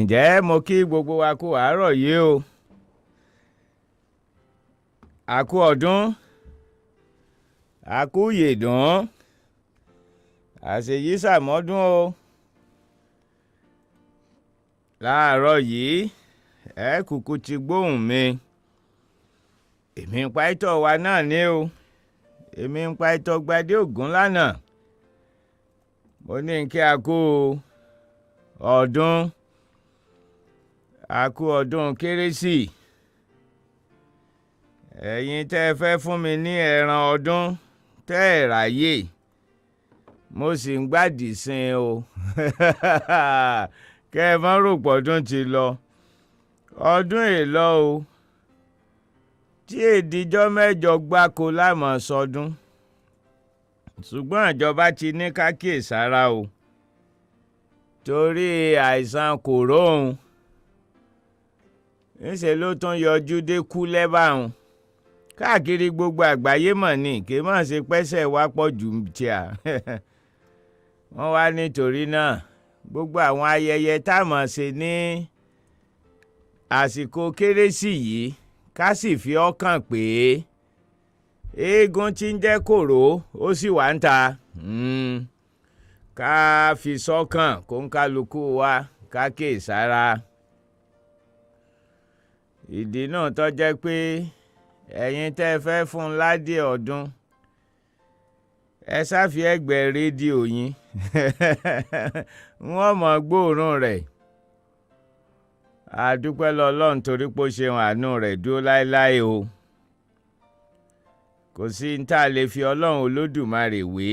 ǹjẹ́ mo kí gbogbo wa kú àárọ̀ yìí o a kú ọdún a kú yèdùn àṣeyí sàmọ́dún o láàárọ̀ yìí ẹ kúkú ti gbóhùn mi èmi ń Paito Wa náà ní o èmi ń Paito Gbadé Ògún lánàá mo ní kí a kú ọdún a kú ọdún kérésì ẹ̀yin tẹ́ ẹ fẹ́ fún mi ní ẹran ọdún tẹ́ ẹ ráyè mo sì ń gbádìí sin o kẹ́ ẹ má rò pọ́dún ti lọ ọdún èlò o tí èdìjọ́ mẹ́jọ gbáko lámọ̀ sọdún ṣùgbọ́n ìjọba ti ní ká kíyèsára o torí àìsàn kòrónà ńṣe ló tún yọjú dé kú lẹ́bàáhùn káàkiri gbogbo àgbáyé mọ̀ ní kí mọ̀ ṣe pẹ́sẹ̀ wá pọ̀ jù tíà wọ́n wá nítorí náà gbogbo àwọn ayẹyẹ tá a mọ̀ ṣe ní àsìkò kérésì yìí ká sì fi ọkàn pé eégún tí ń jẹ́ kòró ó sì wà ń ta ká fi sọ́kàn kó ń kálukú wa ká kíyèsára ìdí náà tó jẹ́ pé ẹ̀yin tẹ́ ẹ fẹ́ fún ládé ọdún ẹ sáfi ẹgbẹ́ rédíò yín wọ́n mọ̀ gbóòórùn rẹ̀ àdúpẹ́ lọ́lọ́run torí pé ó ṣeun àánú rẹ̀ dúró láéláé o kò sí ní tá a lè fi ọlọ́run olódùmarè wé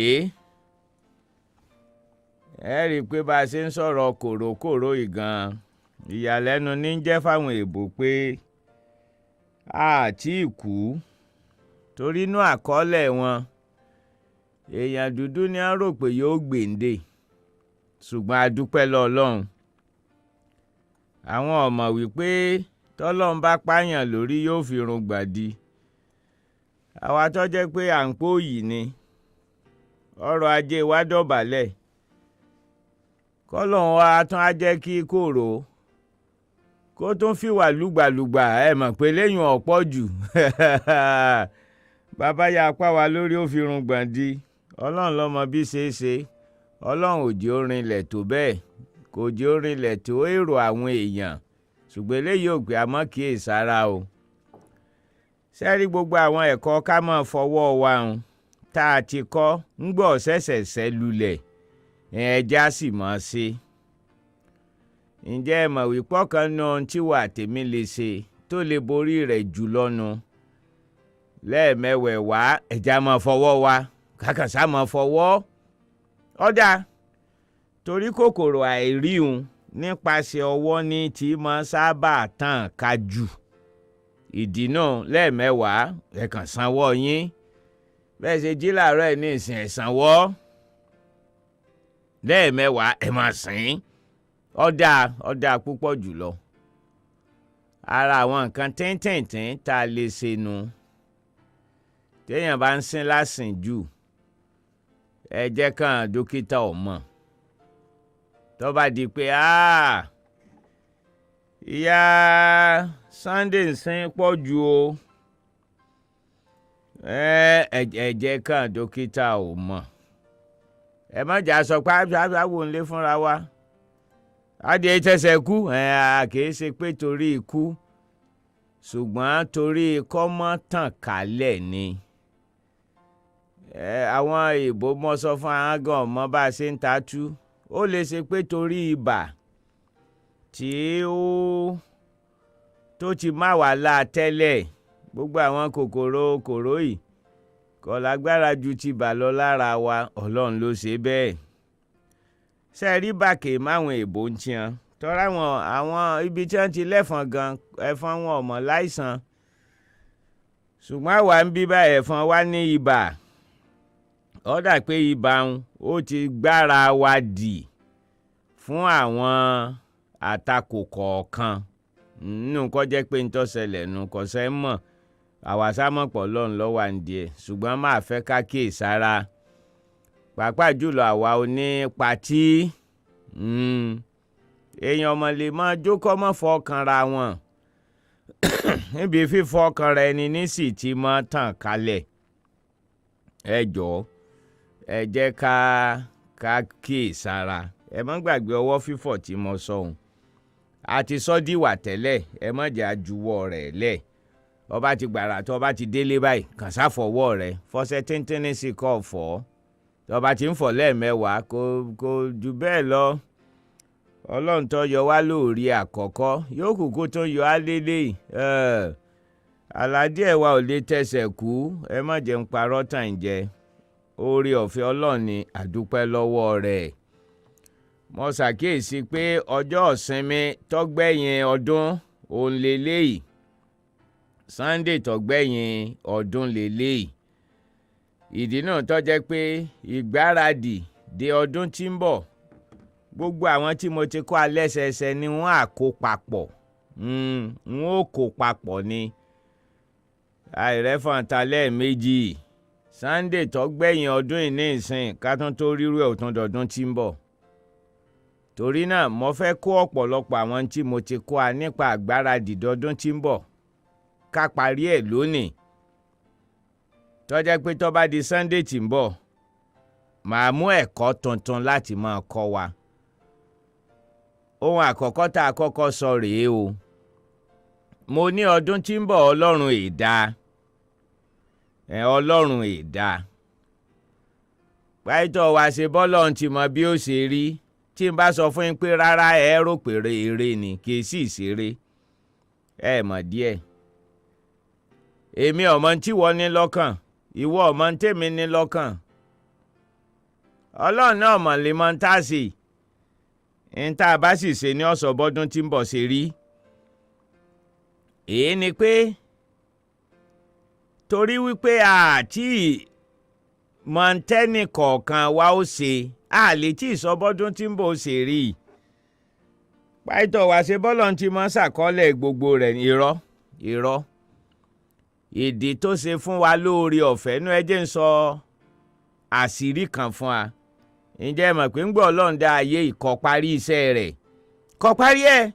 ẹ rí i pé bá a ṣe ń sọ̀rọ̀ kòrókòró ìgan ìyàlẹ́nu ní jẹ́ fáwọn èèbò pé àti ìkú torí inú àkọọ́lẹ̀ wọn èèyàn dúdú ni a rò pé yóò gbèǹde ṣùgbọ́n a dúpẹ́ lọ́lọ́run àwọn ọmọ wípé tọ́lọ́run bá pààyàn lórí yóò fi irun gbàdí àwa tó jẹ́ pé à ń pòyì ni ọrọ̀ ajé wa dọ̀bálẹ̀ kọ́lọ́run wa tún á jẹ́ kí kòrò kó tún fìwà lùgbàlùgbà ẹ mọ̀ pé lẹ́yìn ọ̀pọ̀ jù bàbá ya apá wa lórí ó fi irun gbàdí ọlọ́run lọ́mọ bí ṣe é ṣe ọlọ́run ò jẹ́ ó rinlẹ̀ tó bẹ́ẹ̀ kò jẹ́ ó rinlẹ̀ tó èrò àwọn èèyàn ṣùgbọ́n eléyìí ò gbé àmọ́ kíyèsára o sẹ́rí gbogbo àwọn ẹ̀kọ́ ká máa fọwọ́ wa hàn tá a ti kọ́ ń gbọ́ ṣẹ̀ṣẹ̀ṣẹ̀ lulẹ̀ ẹja sì mọ̀ ṣe ǹjẹ́ ẹ mọ̀ wípé ọ̀kan nu ohun tí wà tèmi lè ṣe tó lè borí rẹ̀ jù lọ́nu lẹ́ẹ̀mẹ́wẹ̀ẹ̀wá ẹja máa fọwọ́ wa kàkàṣà máa fọwọ́ ọ̀dà torí kòkòrò àìríhun nípasẹ̀ ọwọ́ ní tí máa sábà tàn ká jù ìdí náà lẹ́ẹ̀mẹ́wàá ẹ kàn sanwó yín bẹ́ẹ̀ ṣe jí làárọ̀ ẹ̀ ní ìsìn ẹ̀ sanwó lẹ́ẹ̀mẹ́wàá ẹ máa sìn ọ̀dà púpọ̀ jùlọ ara àwọn nǹkan tíntìntín tá a lè ṣe nu téèyàn bá ń sin lásìn jù ẹ jẹ́ kàn dókítà ò mọ̀ tó bá di pé ìyá Sunday ń sin pọ̀ jù o ẹ jẹ́ kàn dókítà ò mọ̀ ẹ má jà sọ pé àbáwò ń lé fúnra wa adìẹ tẹsẹ̀ kú kìí ṣe pé torí ikú ṣùgbọ́n torí kọ́mọ́ tàn kálẹ̀ ni àwọn èèbó mọ́ sọ fún arángàn ọmọ bá a ṣe ń tatú ó lè ṣe pé torí ibà tí tó ti má wà lá tẹ́lẹ̀ gbogbo àwọn kòkòrò kòró yìí kò lágbára ju ti bà lọ lára wa ọlọ́run ló ṣe bẹ́ẹ̀ ṣe rí bàkè máwọn èèbó ń tiẹn tọ́ra àwọn ibi tí wọ́n ti lẹ́fọn gan ẹ̀fọn wọn ọmọ láìsàn ṣùgbọ́n àwa ń bí báyìí ẹ̀fọn wá ní ibà ó dà pé ibà ó ti gbára wa dì fún àwọn àtakò kọ̀ọ̀kan nínú kó jẹ́ pé ń tó ṣẹlẹ̀ nù kò sẹ́ mọ̀ àwàsámọ̀pọ̀ lọ́n lọ́wọ́ àǹdí ẹ̀ ṣùgbọ́n máa fẹ́ ká kíyèsára pàápàá jùlọ àwa oní patí èèyàn mọ̀ lè mọ jókòó mọ́ fọkàn ra wọn níbi fífọkàn rẹ ni nísì tí mọ́ tàn kalẹ̀. ẹ jọ̀ọ́ ẹ jẹ́ ká kíyèsára. ẹ má gbàgbé ọwọ́ fífọ̀ tí mo sọ ohun àti sọ́díwà tẹ́lẹ̀. ẹ má jẹ́ àjùwọ̀ rẹ̀ lẹ̀. ọba ti gbàrà tó ọba ti délé báyìí kàn sáfọwọ́ rẹ̀ fọṣẹ tíntínní sí kọ́ fọ́. ọba ti ń fọ̀ lẹ́ẹ̀mẹ́wàá kò jù bẹ́ẹ̀ lọ. ọlọ́run tó yọ wá lórí àkọ́kọ́ yóò kúkú tó yọ á lélẹ̀. aládé ẹ̀wà ò lè tẹsẹ̀ kú. ẹ má jẹ́ ń parọ́ tàn jẹ. oore ọ̀fẹ́ ọlọ́run ni àdúpẹ́ lọ́wọ́ rẹ̀. mo ṣàkíyèsí pé ọjọ́ ìsinmi tọ́gbẹ̀yìn ọdún òun lélẹ́yìí. Sunday tọ́gbẹ̀yìn ọdún lélẹ́yìí. ìdí náà tó jẹ́ pé ìgbáradì de ọdún tí ń bọ̀ gbogbo àwọn tí mo ti kọ́ alẹ́sẹẹsẹ ni wọ́n á kó papọ̀. wọ́n ó kó papọ̀ ni. àìrẹ́fọ̀ntà lẹ́ẹ̀mejì. Sunday tọ́gbẹ̀yìn ọdún ìní ìsìn ká tún tó rírú ẹ̀ òtún dọ̀dún tí ń bọ̀. torí náà mo fẹ́ kó ọ̀pọ̀lọpọ̀ àwọn tí mo ti kọ́ a nípa àgbáradì dọdún tí ń bọ̀ ká parí ẹ̀ lónìí. tó jẹ́ pé tó bá di Sunday tí ń bọ̀ màá mú ẹ̀kọ́ tuntun láti máa kọ́ wa. ohun àkọ́kọ́ tá a kọ́kọ́ sọ rèé o. mo ní ọdún tí ń bọ̀ ọlọ́run èdá. ọlọ́run èdá. Paito Wa ṣe bọ́lọ́run ti mọ bí ó ṣe rí. tí n bá sọ fún yín pé rárá ẹ rò pé eré ni kì í sì ṣeré. ẹ mọ̀ díẹ̀. èmi ọmọ tí wọ́n ní lọ́kàn ìwọ ọmọ tèmi ní lọ́kàn. ọlọ́run náà mọ̀ lè mọ tá a sì. n tá a bá sì ṣe ní ọ̀sọ̀ bọ́dún tí ń bọ̀ ṣe rí. èyí ni pé torí wípé àti mọ̀ntẹ́nì kọ̀ọ̀kan wa ó ṣe a lè tí ìsọbọ́dún tí ń bọ̀ ṣe rí. Paito Wa ṣe bọ́lọ̀ ti mọ́ ṣàkọọ́lẹ̀ gbogbo rẹ̀ irọ́. ìdí tó ṣe fún wa lóore ọ̀fẹ́ inú ẹ jẹ́ ń sọ àṣírí kan fún wa. ǹjẹ́ ẹ mọ̀ pé ń gbọ́ ọlọ́run dá ayé ìkọ́ parí iṣẹ́ rẹ̀ kọ́ parí ẹ̀.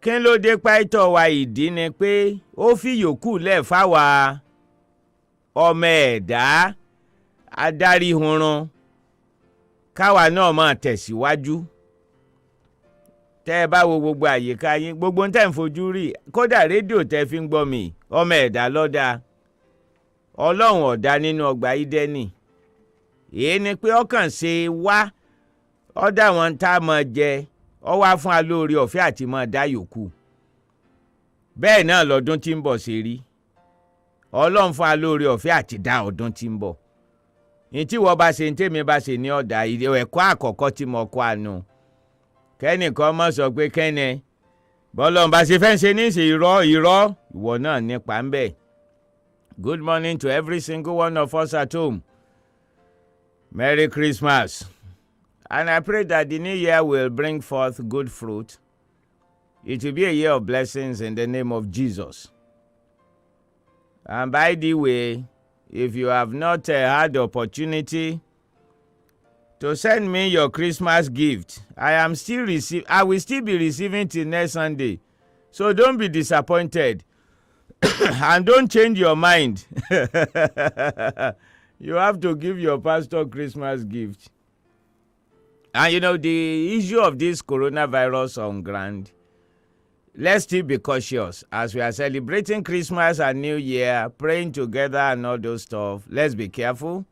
kí ló dé Paito Wa? ìdí ni pé ó fi yòókù lẹ̀ fáwa ọmọ ẹ̀dá adarí hunrun káwa náà máa tẹ̀síwájú. tẹ́ ẹ bá wo gbogbo àyíká yín gbogbo tẹ́ ń fojú rí kódà rédíò tẹ́ fi ń gbọ́ mi ọmọ ẹ̀dá lọ́dà ọlọ́run ọ̀dá nínú ọgbà Ídẹ́nì. èyí ni pé ọkàn ṣe wá ọ̀dà wọn tá a mọ̀ jẹ ọ wá fún alóore ọ̀fẹ́ àti mọ̀ dá yòókù. bẹ́ẹ̀ náà lọ́dún tí ń bọ̀ ṣe rí. ọlọ́run fún alóore ọ̀fẹ́ àti dá ọdún tí ń bọ̀. ní tí wọ́n bá ṣe ní tèmi bá ṣe ní ọ̀dà ẹ̀kọ́ àkọ́kọ́ tí mo kọ́ àánú. kẹ́nìkan mọ̀ sọ pé kẹ́nẹ bọ́lọ́run bá ṣe fẹ́ ṣe ní ṣe irọ́ ìwọ náà nípa ń bẹ̀. Good morning to every single one of us at home. Merry Christmas. And I pray that the new year will bring forth good fruit. It will be a year of blessings in the name of Jesus. And by the way, if you have not had the opportunity to send me your Christmas gift, I will still be receiving till next Sunday. So don't be disappointed. And don't change your mind. You have to give your pastor Christmas gift. And the issue of this coronavirus on ground, let's still be cautious as we are celebrating Christmas and New Year, praying together and all those stuff. Let's be careful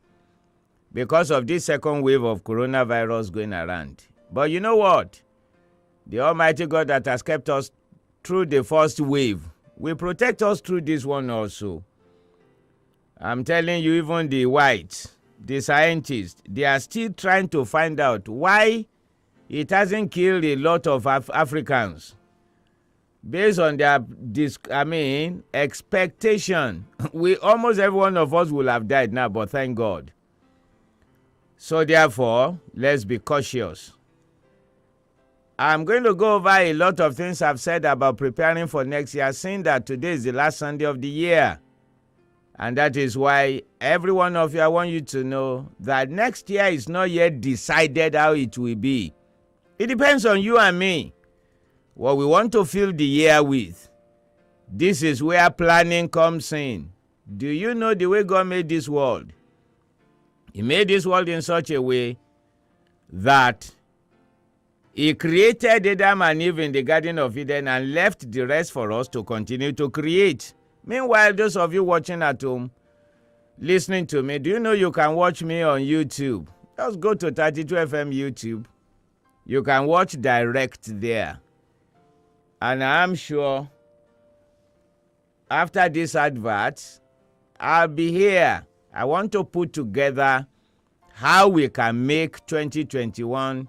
because of this second wave of coronavirus going around. But you know what? The Almighty God that has kept us through the first wave will protect us through this one also. I'm telling you, even the whites, the scientists, they are still trying to find out why it hasn't killed a lot of Africans. Based on their expectation, almost every one of us will have died now, but thank God. So therefore, let's be cautious. I'm going to go over a lot of things I've said about preparing for next year, seeing that today is the last Sunday of the year. And that is why every one of you, I want you to know that next year is not yet decided how it will be. It depends on you and me. What we want to fill the year with. This is where planning comes in. Do you know the way God made this world? He made this world in such a way that He created Adam and Eve in the Garden of Eden and left the rest for us to continue to create. Meanwhile, those of you watching at home, listening to me, do you know you can watch me on YouTube? Just go to 32 FM YouTube. You can watch direct there. And I'm sure after this advert, I'll be here. I want to put together how we can make 2021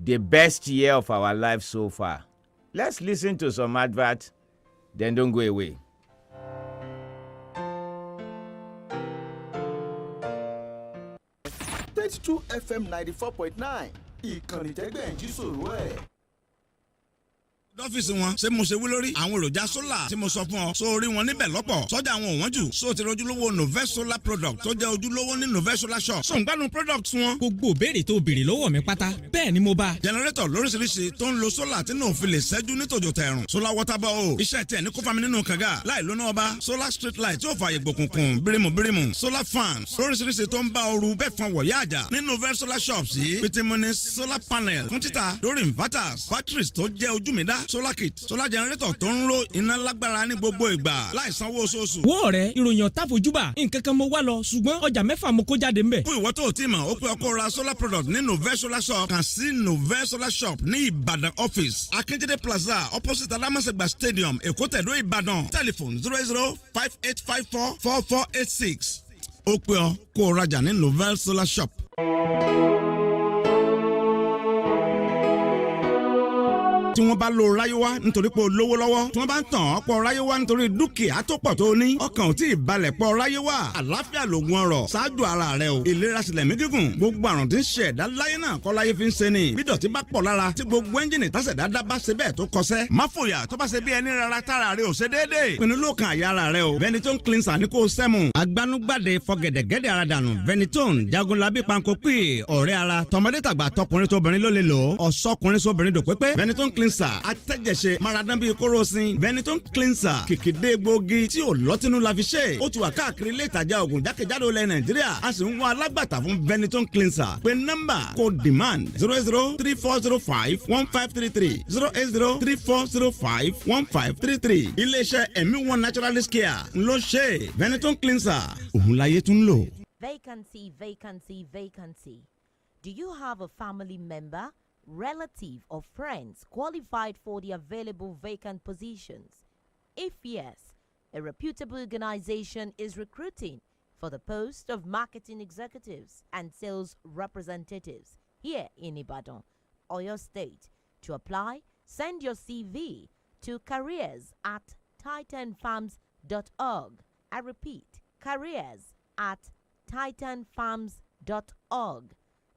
the best year of our life so far. Let's listen to some advert, then don't go away. Paito FM 94.9 ìkànnì tẹ́gbẹ̀ẹ́ jí sòrò ẹ̀. lọ́fíìsì wọn ṣé mo ṣe wí lórí àwọn èròjà sólà tí mo sọ fún ọ sórí wọn níbẹ̀ lọ́pọ̀ sọ́jà àwọn òwọ́n jù só ti rojúlówó Novell Solar product tó jẹ́ ojúlówó ní Novell Solar shop so ń gbádùn product wọn. gbogbo béèrè tó béèrè lọ́wọ́ mi pátá bẹ́ẹ̀ ni mo bá. generator lóríṣiríṣi tó ń lo sólà tí náà fi lè ṣẹ́jú ní tòjò tẹ̀rùn solar water ball iṣẹ́ tiẹ̀ ní kó fami nínú kànga láì lóná ọba solar street light tí ó fààyè gbòkùnkùn bírímù solar fans lóríṣiríṣi tó ń bá ooru bẹ́ẹ̀ fọn wọ̀yá àjà ní Novell Solar shops yìí pitimuni solar panel fún títà lórí inverters batteries tó jẹ́ ojú mi dá solar kit solar generator tó ń ro iná lágbára ní gbogbo ìgbà láì sanwó oṣooṣù. wo ọ̀rẹ́ ìròyìn ọ̀tá fojúbà nǹkan kan mo wá lọ ṣùgbọ́n ọjà mẹ́fà mo kó jáde ńbẹ̀. fún ìwọ tó o ti mọ̀ ó pé ọkọ ra solar product ní Novell Solar shop kàn sí Novell Solar shop ní Ìbàdàn office Akíndélé plaza opposite Alámọ̀sẹ̀gbà stadium Èkó tẹ̀dó Ìbàdàn telephone 08058544486 ó pé ọ kó o rajà ní Novell Solar shop. tí wọ́n bá lo ráyéwá nítorí pé o lówó lọ́wọ́ tí wọ́n bá ń tàn ọ́ pọ̀ ráyéwá nítorí dúkìá tó pọ̀ tó ní ọkàn ò tí ì balẹ̀ pọ̀ ráyéwá àlàáfíà lògùn ọrọ̀ ṣáájú ara rẹ o ìlera sílẹ̀ mí gígùn gbogbo àrùn tí ń ṣe ẹ̀dá láyé náà kọ́ láyé fi ń ṣe ni bí dọ̀tí bá pọ̀ lára tí gbogbo ẹ́ńjìnì tásẹ̀dá dá bá ṣe bẹ́ẹ̀ tó kọsẹ́ má fòyà tó bá ṣe bí ẹni rárá tára rẹ ò ṣe déédéé pinnu ló kan àyà ara rẹ o Ventolin cleanser ní kò sẹ́mu agbanugbade fọgẹ̀dẹ̀gẹ̀dẹ̀ ara dànù Ventolin jagunlabi panko pè ọ̀rẹ́ ara tọmọdé tàgbà tọkùnrin tóbìnrin ló lè lò ọ̀sọ́kùnrin sóbìnrin dò pépé Ventolin cleanser atẹ́jẹsẹ̀ maradan bíi kóròsìn Ventolin cleanser kìkìdé gbòógì tí ò lọ́tínú la fi ṣe ó ti wà káàkiri ilé ìtajà ògùn jákèjádò ilẹ̀ Nàìjíríà a sì ń wá alágbàtà fún Ventolin cleanser pé nọ́mbà kò demand 08034051533 08034051533 iléeṣẹ́ ẹ̀mí wọn naturalist care ló ṣe Ventolin cleanser òun láyé tún lò. Vacancy, vacancy, vacancy. Do you have a family member, relative, or friends qualified for the available vacant positions? If yes, a reputable organization is recruiting for the post of marketing executives and sales representatives here in Ibadan, Oyo State. To apply, send your CV to careers@titanfarms.org. I repeat, careers@titanfarms.org.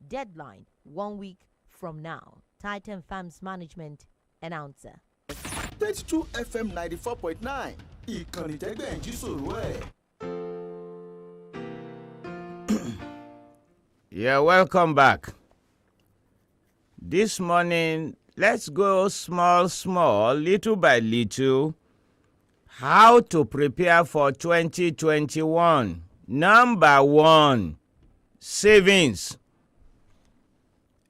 Deadline 1 week from now. Titan Farms Management announcer. Paito FM 94.9 ìkànnì tẹ́gbẹ̀ẹ́ jí sòrò ẹ̀. Yeah, welcome back. This morning, let's go small, little by little, how to prepare for 2021. Number one, savings.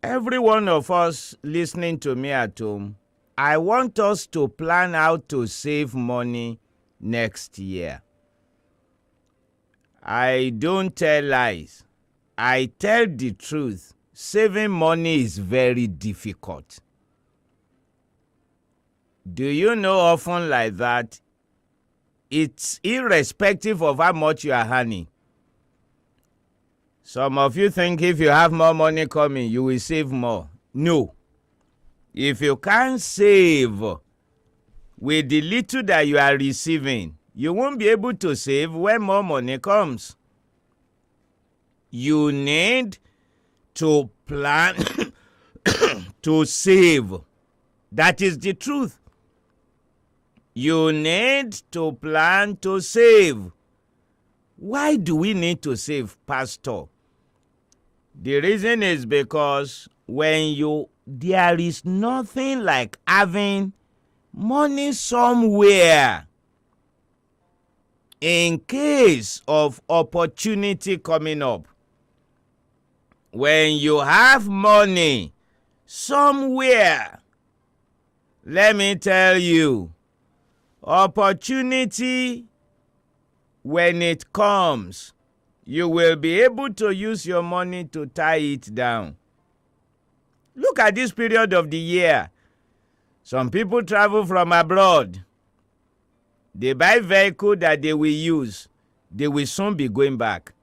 Every one of us listening to me at home, I want us to plan how to save money next year. I don't tell lies. I tell the truth. Saving money is very difficult. Do you know often like that? It's irrespective of how much you are earning. Some of you think if you have more money coming, you will save more. No. If you can't save with the little that you are receiving, you won't be able to save when more money comes. You need to plan to save. That is the truth. You need to plan to save. Why do we need to save, Pastor? The reason is because there is nothing like having money somewhere in case of opportunity coming up. When you have money somewhere, let me tell you, opportunity, when it comes, you will be able to use your money to tie it down. Look at this period of the year. Some people travel from abroad. They buy vehicle that they will use. They will soon be going back.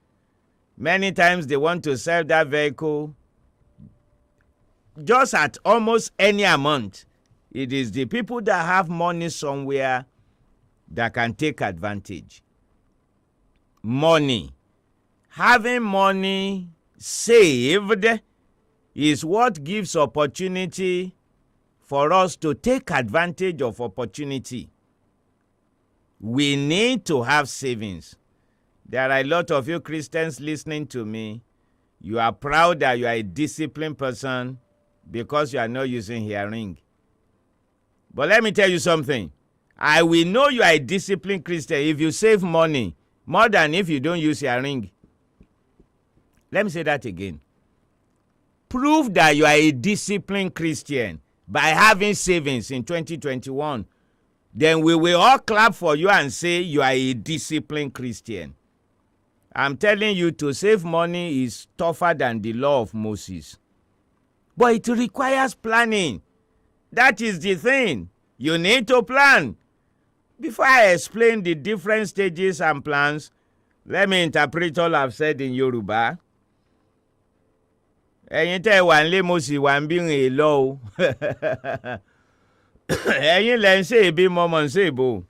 Many times they want to sell that vehicle just at almost any amount. It is the people that have money somewhere that can take advantage. Money. Having money saved is what gives opportunity for us to take advantage of opportunity. We need to have savings. There are a lot of you Christians listening to me. You are proud that you are a disciplined person because you are not using hearing. But let me tell you something. I will know you are a disciplined Christian if you save money more than if you don't use hearing. Let me say that again. Prove that you are a disciplined Christian by having savings in 2021. Then we will all clap for you and say you are a disciplined Christian. I'm telling you, to save money is tougher than the law of Moses. But it requires planning. That is the thing. You need to plan. Before I explain the different stages and plans, let me interpret all I've said in Yoruba. Ẹ̀yin tẹ́ wà nílé mo sì wà ń bí rìn lọ o. Ẹ̀yin lẹ ń ṣe èbí mo mọ̀ ń ṣe èbó.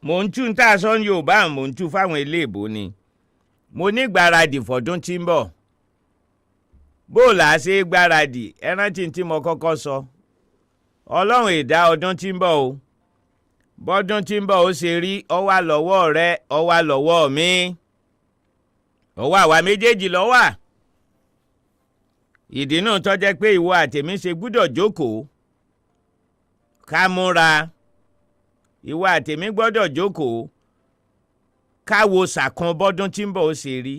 Mo ń tún tá a sọ ní Yorùbá, mo ń tún fáwọn eléèbó ni. Mo ní gbáradì fọdún tí ń bọ̀. Bó là á ṣe gbáradì, ẹ rántí tí mo kọ́kọ́ sọ. Ọlọ́run ìdá ọdún tí ń bọ̀ o. Bọ́dún tí ń bọ̀ ó ṣe rí, ó wà lọ́wọ́ rẹ, ó wà lọ́wọ́ mi. Ó wà àwa méjèèjì ló wà. Ìdí náà tó jẹ́ pé ìwọ àtèmi ṣe gbúdọ̀ jókòó. Ká múra. Ìwọ àtèmi gbọ́dọ̀ jókòó. Ká wo sàkún bọ́dún tí ń bọ̀ ó ṣe rí.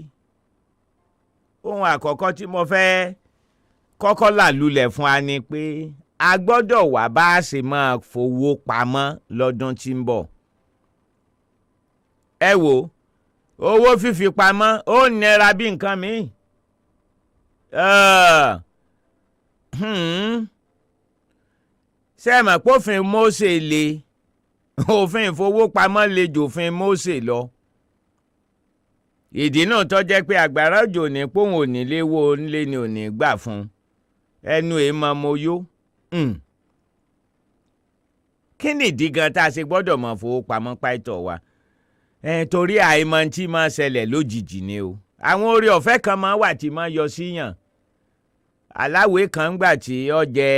Ohun àkọ́kọ́ tí mo fẹ́ kọ́kọ́ là lulẹ̀ fún wa ni pé a gbọ́dọ̀ wá bá a ṣe máa fowó pamọ́ lọ́dún tí ń bọ̀. Ẹ wo, owó fífi pamọ́ ó nira bí nǹkan mi. Ṣé ẹ mọ̀ pé òfin Mósè le? Òfin ìfowópamọ́ le jòfin Mósè lọ. Ìdí náà tó jẹ́ pé àgbàrá òjò ní pòun ò ní léwó nílé ni ò ní gbà fún. Ẹnu èèmọ̀ mo yó. Kí ni ìdí gan tá a ṣe gbọ́dọ̀ mọ̀ fowópamọ́ Paito Wa? Torí àìmọ̀ tí máa ṣẹlẹ̀ lójijì ni o. Àwọn oore ọ̀fẹ́ kan máa wà tí máa yọ síyàn. Aláwẹ̀ kan gbà tí ó jẹ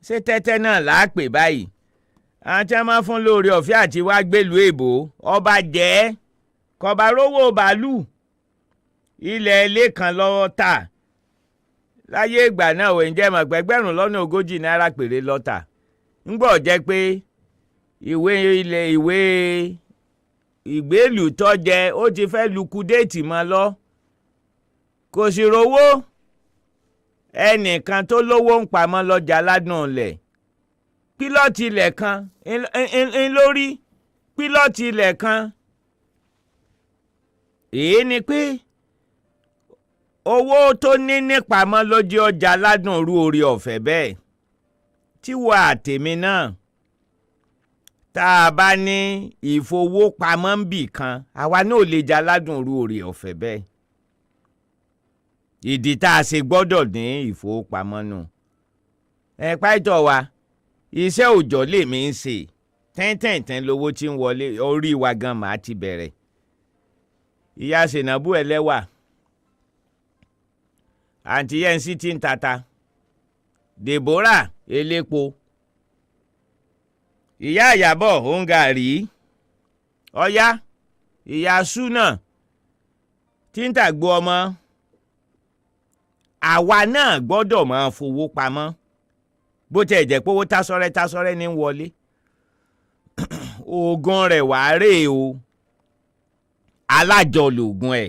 ṣé tẹ́tẹ́ náà láàpè báyìí. Àwọn tí wọ́n máa fún lóore ọ̀fẹ́ àti wá gbèlú èbó ọba jẹ́ kọba rówó bàálù ilẹ̀ ilé kan lọ́wọ́ tà. Láyé ìgbà náà ò ń jẹ́ mọ̀ pé ẹgbẹ̀rún lọ́nà 40 náírà péré lọ́tà. Ńgbọ́ jẹ́ pé ìwé ìgbélù tó jẹ ó ti fẹ́ lukudéètì mọ́ lọ. Kò sì rówó. Ẹnìkan tó lówó ń pamọ́ lọ́jà ládùn ilẹ̀. Pílọ́ọ̀tì ilẹ̀ kan lórí pílọ́ọ̀tì ilẹ̀ kan. Èyí ni pé owó tó ní nípamọ́ lójú ọjà ládùn rú orí ọ̀fẹ́ bẹ́ẹ̀. Tí wà àtèmi náà tá a bá ní ìfowópamọ́ ń bì kan, àwa náà lè jà ládùn rú orí ọ̀fẹ́ bẹ́ẹ̀. Ìdí tá a ṣe gbọ́dọ̀ ní ìfowópamọ́ nù. Paito Wa, iṣẹ́ òòjọ́ lèmi ń ṣe. Tẹ́ntẹ́ntẹ́n lówó tí ń wọlé, orí wa gan màá ti bẹ̀rẹ̀. Ìyá Sènàbù ẹlẹ́wà. Àǹtí Yẹ́nsí tí ń tata. Deborah elépo. Ìyá Ìyábọ̀ òǹgàrí. Ọ̀yá ìyá Súnà tí ń tàgbó ọmọ. àwa náà gbọ́dọ̀ máa fowó pamọ́ bó tẹ̀ jẹ́ pé owó tásọ́rẹ́ ní wọlé oògùn rẹ̀ wàá rèé o alájọ lògùn ẹ̀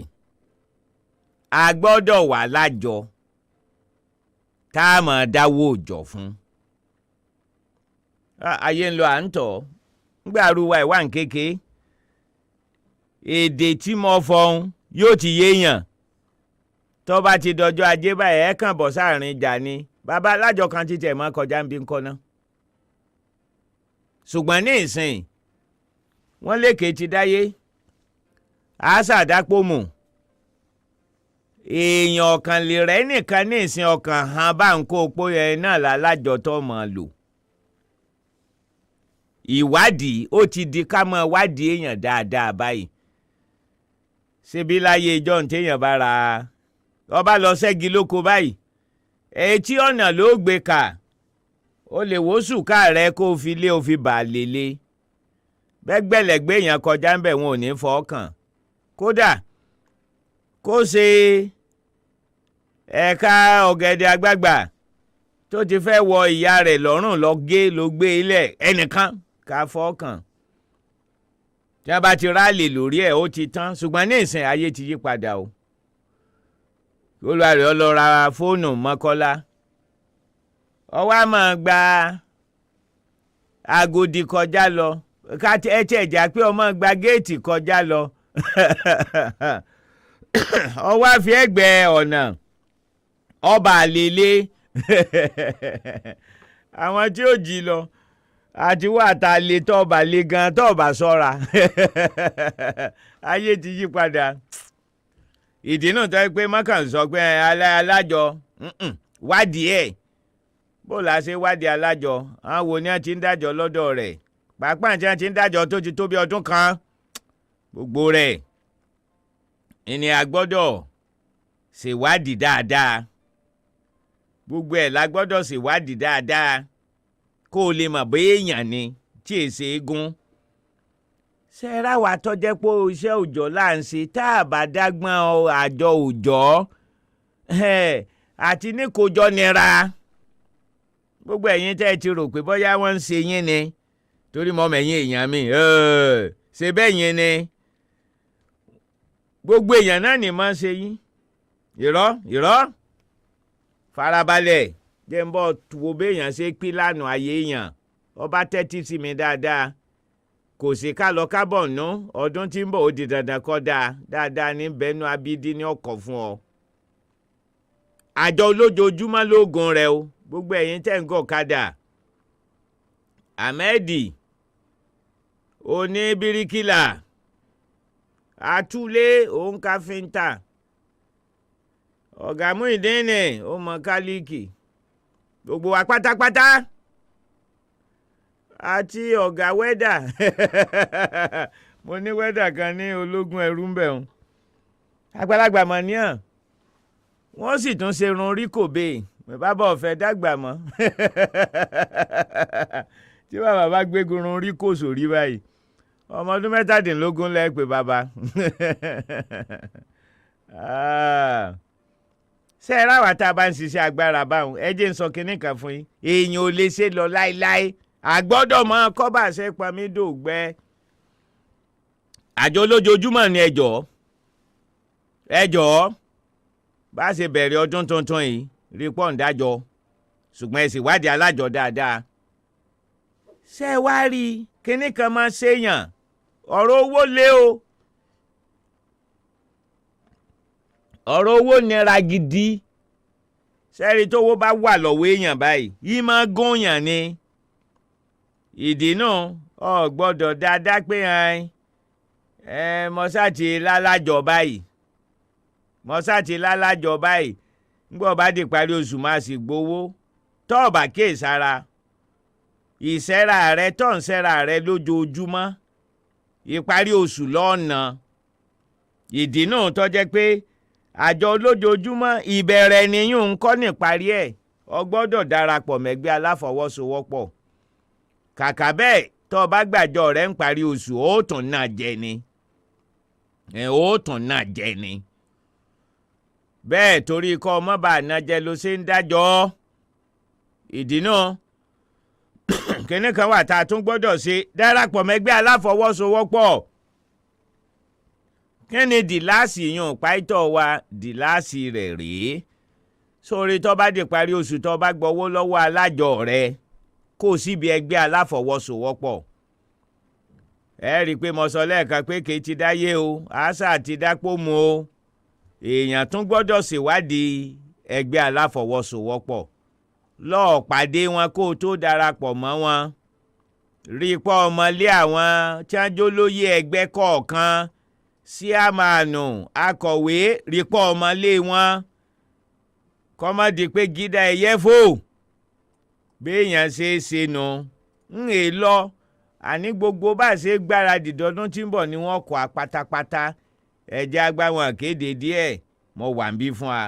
a gbọ́dọ̀ wà lájọ tá a máa dáwó òjọ̀ fún ayé ń lọ à ń tọ̀ nígbà arúgbó ìwà ń kéke èdè tí mo fọhùn yóò ti yéèyàn tó bá ti dọjọ́ ajé báyìí ẹ̀ kàn bọ̀ sáàrin ìjà ni bàbá alájọ kan ti tẹ̀ mọ́ kọjá ń bí ń kọ́ná ṣùgbọ́n ní ìsìn wọ́n lékè ti dáyé àṣà dápòmù èèyàn ọ̀kan lè rẹ́ nìkan ní ìsìn ọkàn hàn bá ń kó opó yẹn náà lálájọ tó mọ̀ lò ìwádìí ó ti di ká mọ̀ wádìí èèyàn dáadáa báyìí ṣebí láyé ìjọ téèyàn bá ra ọba lọ ṣẹ́gi lóko báyìí etí ọ̀nà ló gbé kà ó lè wò sùkà rẹ kó o fi lé o fi bà á lélẹ̀ bẹ́gbẹ̀lẹ́gbẹ̀ èèyàn kọjá ń bẹ̀ wọn ò ní fọ́ọ̀kàn kódà kó ṣe ẹ̀ka ọ̀gẹ̀dẹ̀ àgbagbà tó ti fẹ́ wọ ìyá rẹ̀ lọ́rùn ló gbé ilẹ̀ ẹnìkan ká fọ́ọ̀kàn tí wọ́n bá ti ráàlì lórí ẹ̀ ó ti tán ṣùgbọ́n ní ìsìn ayé ti yí padà o olùwàrẹ̀ ọlọ́ra fóònù mọ́kọ́lá ọwọ́ a máa gba Agodi kọjá lọ ká ẹ tiẹ̀ jà pé ọmọ gba géètì kọjá lọ ọwọ́ àfi ẹ̀gbẹ́ ọ̀nà ọba àlèlé àwọn tí ó jí lọ àti wà tá a lè tọ́ọ̀bà lè gan tọ́ọ̀bà sọ́ra ayé ti yí padà ìdí náà tó yẹ pé mọ́kàn sọ pé alájọ wádìí ẹ̀ bó la ṣe wádìí alájọ àwọn wo ni wọ́n ti ń dájọ́ lọ́dọ̀ rẹ̀ pàápàá tí wọ́n ti ń dájọ́ tó ti tó bí ọdún kan gbogbo rẹ̀ ìní a gbọ́dọ̀ ṣèwádìí dáadáa gbogbo ẹ̀ la gbọ́dọ̀ ṣèwádìí dáadáa kó o lè mọ̀ bóyá èèyàn ni tí èsè eégún ṣe ra wa tó jẹ́ pé iṣẹ́ òòjọ́ là ń ṣe tá a bá dágbọ́n àjọ òòjọ́ àti ní kòjọ nira gbogbo ẹ̀yin tẹ́ ẹ ti rò pé bóyá wọ́n ń ṣe yín ni torí mọ́ mẹ́yìn èèyàn mi ṣe bẹ́ẹ̀ yín ni gbogbo èèyàn náà ni máa ń ṣe yín irọ́ farabalẹ̀ jẹ́ ń bọ́ wo béèyàn ṣe pín lánàá ayé èèyàn ọba tẹ́tí sí mi dáadáa kò sí ká lọ kábọ̀ ná ọdún tí ń bọ̀ ó di dandan kọ́ dáadáa ní bẹ́nu abídí ní ọkọ̀ fún ọ. àjọ olójoojúmọ́ lóògùn rẹ o gbogbo ẹ̀yin tẹ́ ń gọ̀ kadà Ahmedi oní bíríkìlà àtúlé òun káfíńtà ọ̀gá Muyideen ó mọ kálíkì gbogbo wa pátápátá àti ọ̀gá wẹ́dà mo ní wẹ́dà kan ní ológun ẹrú ń bẹ̀ wọn àgbàlagbà mọ̀ níyàn wọ́n sì tún ṣe run orí kò bẹ́ẹ̀ bàbá ọ̀fẹ́ dàgbà mọ́ tí bàbá bá gbégun run orí kò sórí báyìí ọmọ ọdún 17 lẹ́ pé bàbá ṣe é ráwà tá a bá ń ṣiṣẹ́ agbára báwọn ẹ jẹ́ ń sọ kinní kan fún yín èèyàn ò lè ṣe lọ láéláé àgbọ́dọ̀ mọ kọ́bà ṣe pọnmi dògbẹ́ àjọ olójoojúmọ́ ni ẹ jọ̀ọ́ bá a ṣe bẹ̀rẹ̀ ọdún tuntun yìí rí pọ̀ ń dájọ́ ṣùgbọ́n ẹ sì wádìí alájọ dáadáa ṣé ẹ wá rí kinní kan máa ṣèyàn ọ̀rọ̀ owó lé o ọ̀rọ̀ owó nira gidi sẹ́rí tówó bá wà lọ́wọ́ èèyàn báyìí yìí máa gúnyàn ni ìdí náà ọ gbọ́dọ̀ dáadáa pé mọ́sáàtì lálájọ báyìí nígbà bá di parí oṣù máa sì gbowó tọ́ọ̀bà kéèsára ìṣẹ́ra rẹ tó ń ṣẹ́ra rẹ lójoojúmọ́ ìparí oṣù lọ́nà ìdí náà tó jẹ́ pé àjọ olójoojúmọ́ ìbẹ̀rẹ̀ nìyún ń kọ́ níparí ẹ̀ o gbọ́dọ̀ darapọ̀ mẹ́gbẹ́ aláfọwọ́sowọ́pọ̀ kàkà bẹ́ẹ̀ tó o bá gbàjọ rẹ̀ ń parí oṣù ó tún náà jẹ ni bẹ́ẹ̀ torí kọ́ ọmọ bá ànájẹ ló ṣe ń dájọ́ ìdí náà kíní kan wà tá a tún gbọ́dọ̀ ṣe darapọ̀ mẹ́gbẹ́ aláfọwọ́sowọ́pọ̀ kí ni dìláàsì yàn Paito Wa dìláàsì rẹ̀ rèé sórí tó bá di parí oṣù tó bá gbowó lọ́wọ́ alájọ rẹ̀ kó síbi ẹgbẹ́ aláfọwọ́sowọ́pọ̀ ẹ rí i pé mo sọ lẹ́ẹ̀kan pé kì í ti dáyé o àṣà ti dápò mu o èèyàn tún gbọ́dọ̀ ṣèwádìí ẹgbẹ́ aláfọwọ́sowọ́pọ̀ lọ́ọ̀ pàdé wọn kó o tó darapọ̀ mọ́ wọn rí i pọ́ ọmọlé àwọn tí wọ́n jólóyè ẹgbẹ́ kọ̀ọ̀kan síámàánù akọ̀wé rí i pọ́ ọmọlé wọn kọ́mọ́dé pé gídá ẹyẹ fò béèyàn ṣe é ṣe nù ń è lọ àní gbogbo bá ṣe gbáradì dọdún tí ń bọ̀ ni wọ́n kọ́ pátápátá ẹ̀jẹ̀ àgbà wọn kéde díẹ̀ mo wà ń bí fún wa.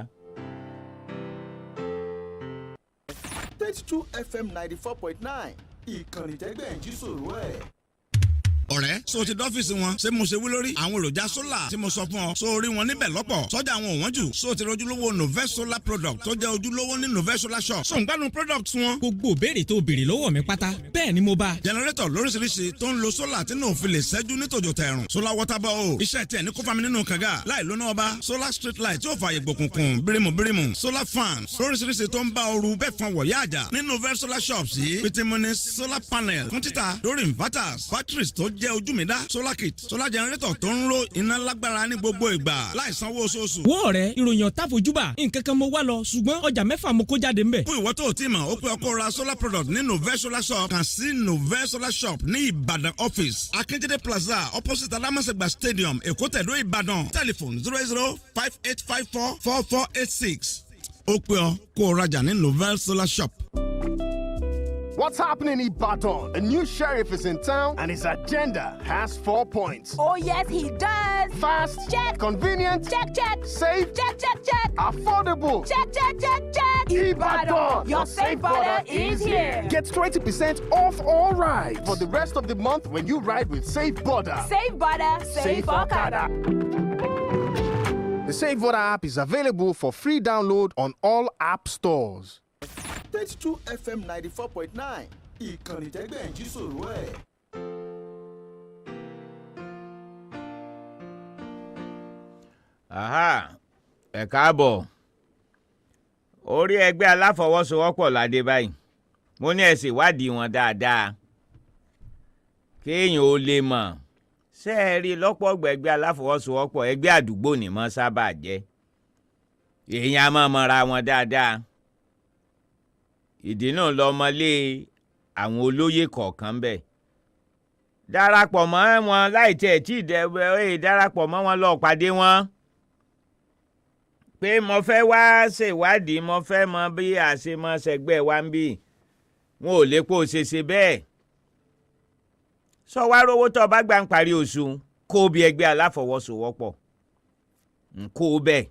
32 FM 94.9 ìkànnì tẹ́gbẹ̀ ń jí sòrò ẹ̀. ọ̀rẹ́ so ti dọ́fíìsì wọn ṣé mo ṣe wí lórí àwọn èròjà sólà tí mo sọ fún ọ so rí wọn níbẹ̀ lọ́pọ̀ sọ́jà àwọn òwọ́n jù so ti rojúlówó Novell solar product tó jẹ́ ojúlówó ní Novell solar shop so ń gbádùn product wọn. gbogbo béèrè tó béèrè lọ́wọ́ mi pátá bẹ́ẹ̀ ni mo bá. jẹnẹrétọ̀ lóríṣiríṣi tó ń lo sólà tí náà fi lè ṣẹ́jú ní tòjò tẹ̀rùn solar water ball iṣẹ́ tiẹ̀ ní kó fami nínú kànga láì lóná ọba solar street light tí ó fààyè gbòkùnkùn bírímù solar fans lóríṣiríṣi tó ń bá ooru bẹ́ẹ̀ fan wọ̀yá àjà ní Novell solar shops yìí pitimuni solar panel fún títà lórí inverters batteries tó jẹ́ ojú mi dá solar kit solar generator tó ń ro iná lágbára ní gbogbo ìgbà láì sanwó oṣooṣù. wo ọ̀rẹ́ ìròyìn ọ̀tá fojúbà nǹkan kan mo wá lọ ṣùgbọ́n ọjà mẹ́fà mo kó jáde ńbẹ̀. fún ìwọ tó o ti mọ̀ ó pé ọkọ ra solar product ní Novell solar shop kàn sí Novell solar shop ní Ìbàdàn office Akíndélé plaza opposite Alámọ̀sẹ̀gbà stadium Èkó tẹ̀dó Ìbàdàn telephone 08058544486 ó pé ọ kó o rajà ní Novell solar shop. What's happening in Ibadan? A new sheriff is in town and his agenda has 4 points. Oh, yes, he does. Fast. Check. Convenient. Check, check. Safe. Check, check, check. Affordable. Check, check, check, check. Ibadan. Your safe border is here. Get 20% off all rides for the rest of the month when you ride with Safe Border. Safe border, safe Okada. The Safe Border app is available for free download on all app stores. 32 FM 94.9 ìkànnì tẹ́gbẹ̀ ń jí sòrò ẹ̀. ẹ káàbọ̀ orí ẹgbẹ́ aláfọwọ́sowọ́pọ̀ ládé báyìí mo ní ẹ ṣèwádìí wọn dáadáa kéèyàn ó lè mọ̀ ṣé ẹ rí lọ́pọ̀ ẹgbẹ́ aláfọwọ́sowọ́pọ̀ ẹgbẹ́ àdúgbò ni mo sábà jẹ́ èèyàn á máa mọra wọn dáadáa ìdí náà lọ́mọlé àwọn olóyè kọ̀ọ̀kan bẹ̀ darapọ̀ mọ́ wọn láì tẹ̀ tí darapọ̀ mọ́ wọn lọ pàdé wọn pé mo fẹ́ wá ṣèwádìí mo fẹ́ mọ bí àṣemọ ṣẹgbẹ́ wa ń bì wọn ò lè pò ṣeṣe bẹ́ẹ̀ sọ wá rówó tó bá gbà ń parí oṣù kó bí ẹgbẹ́ aláfọwọ́sowọ́pọ̀ kó bẹ́ẹ̀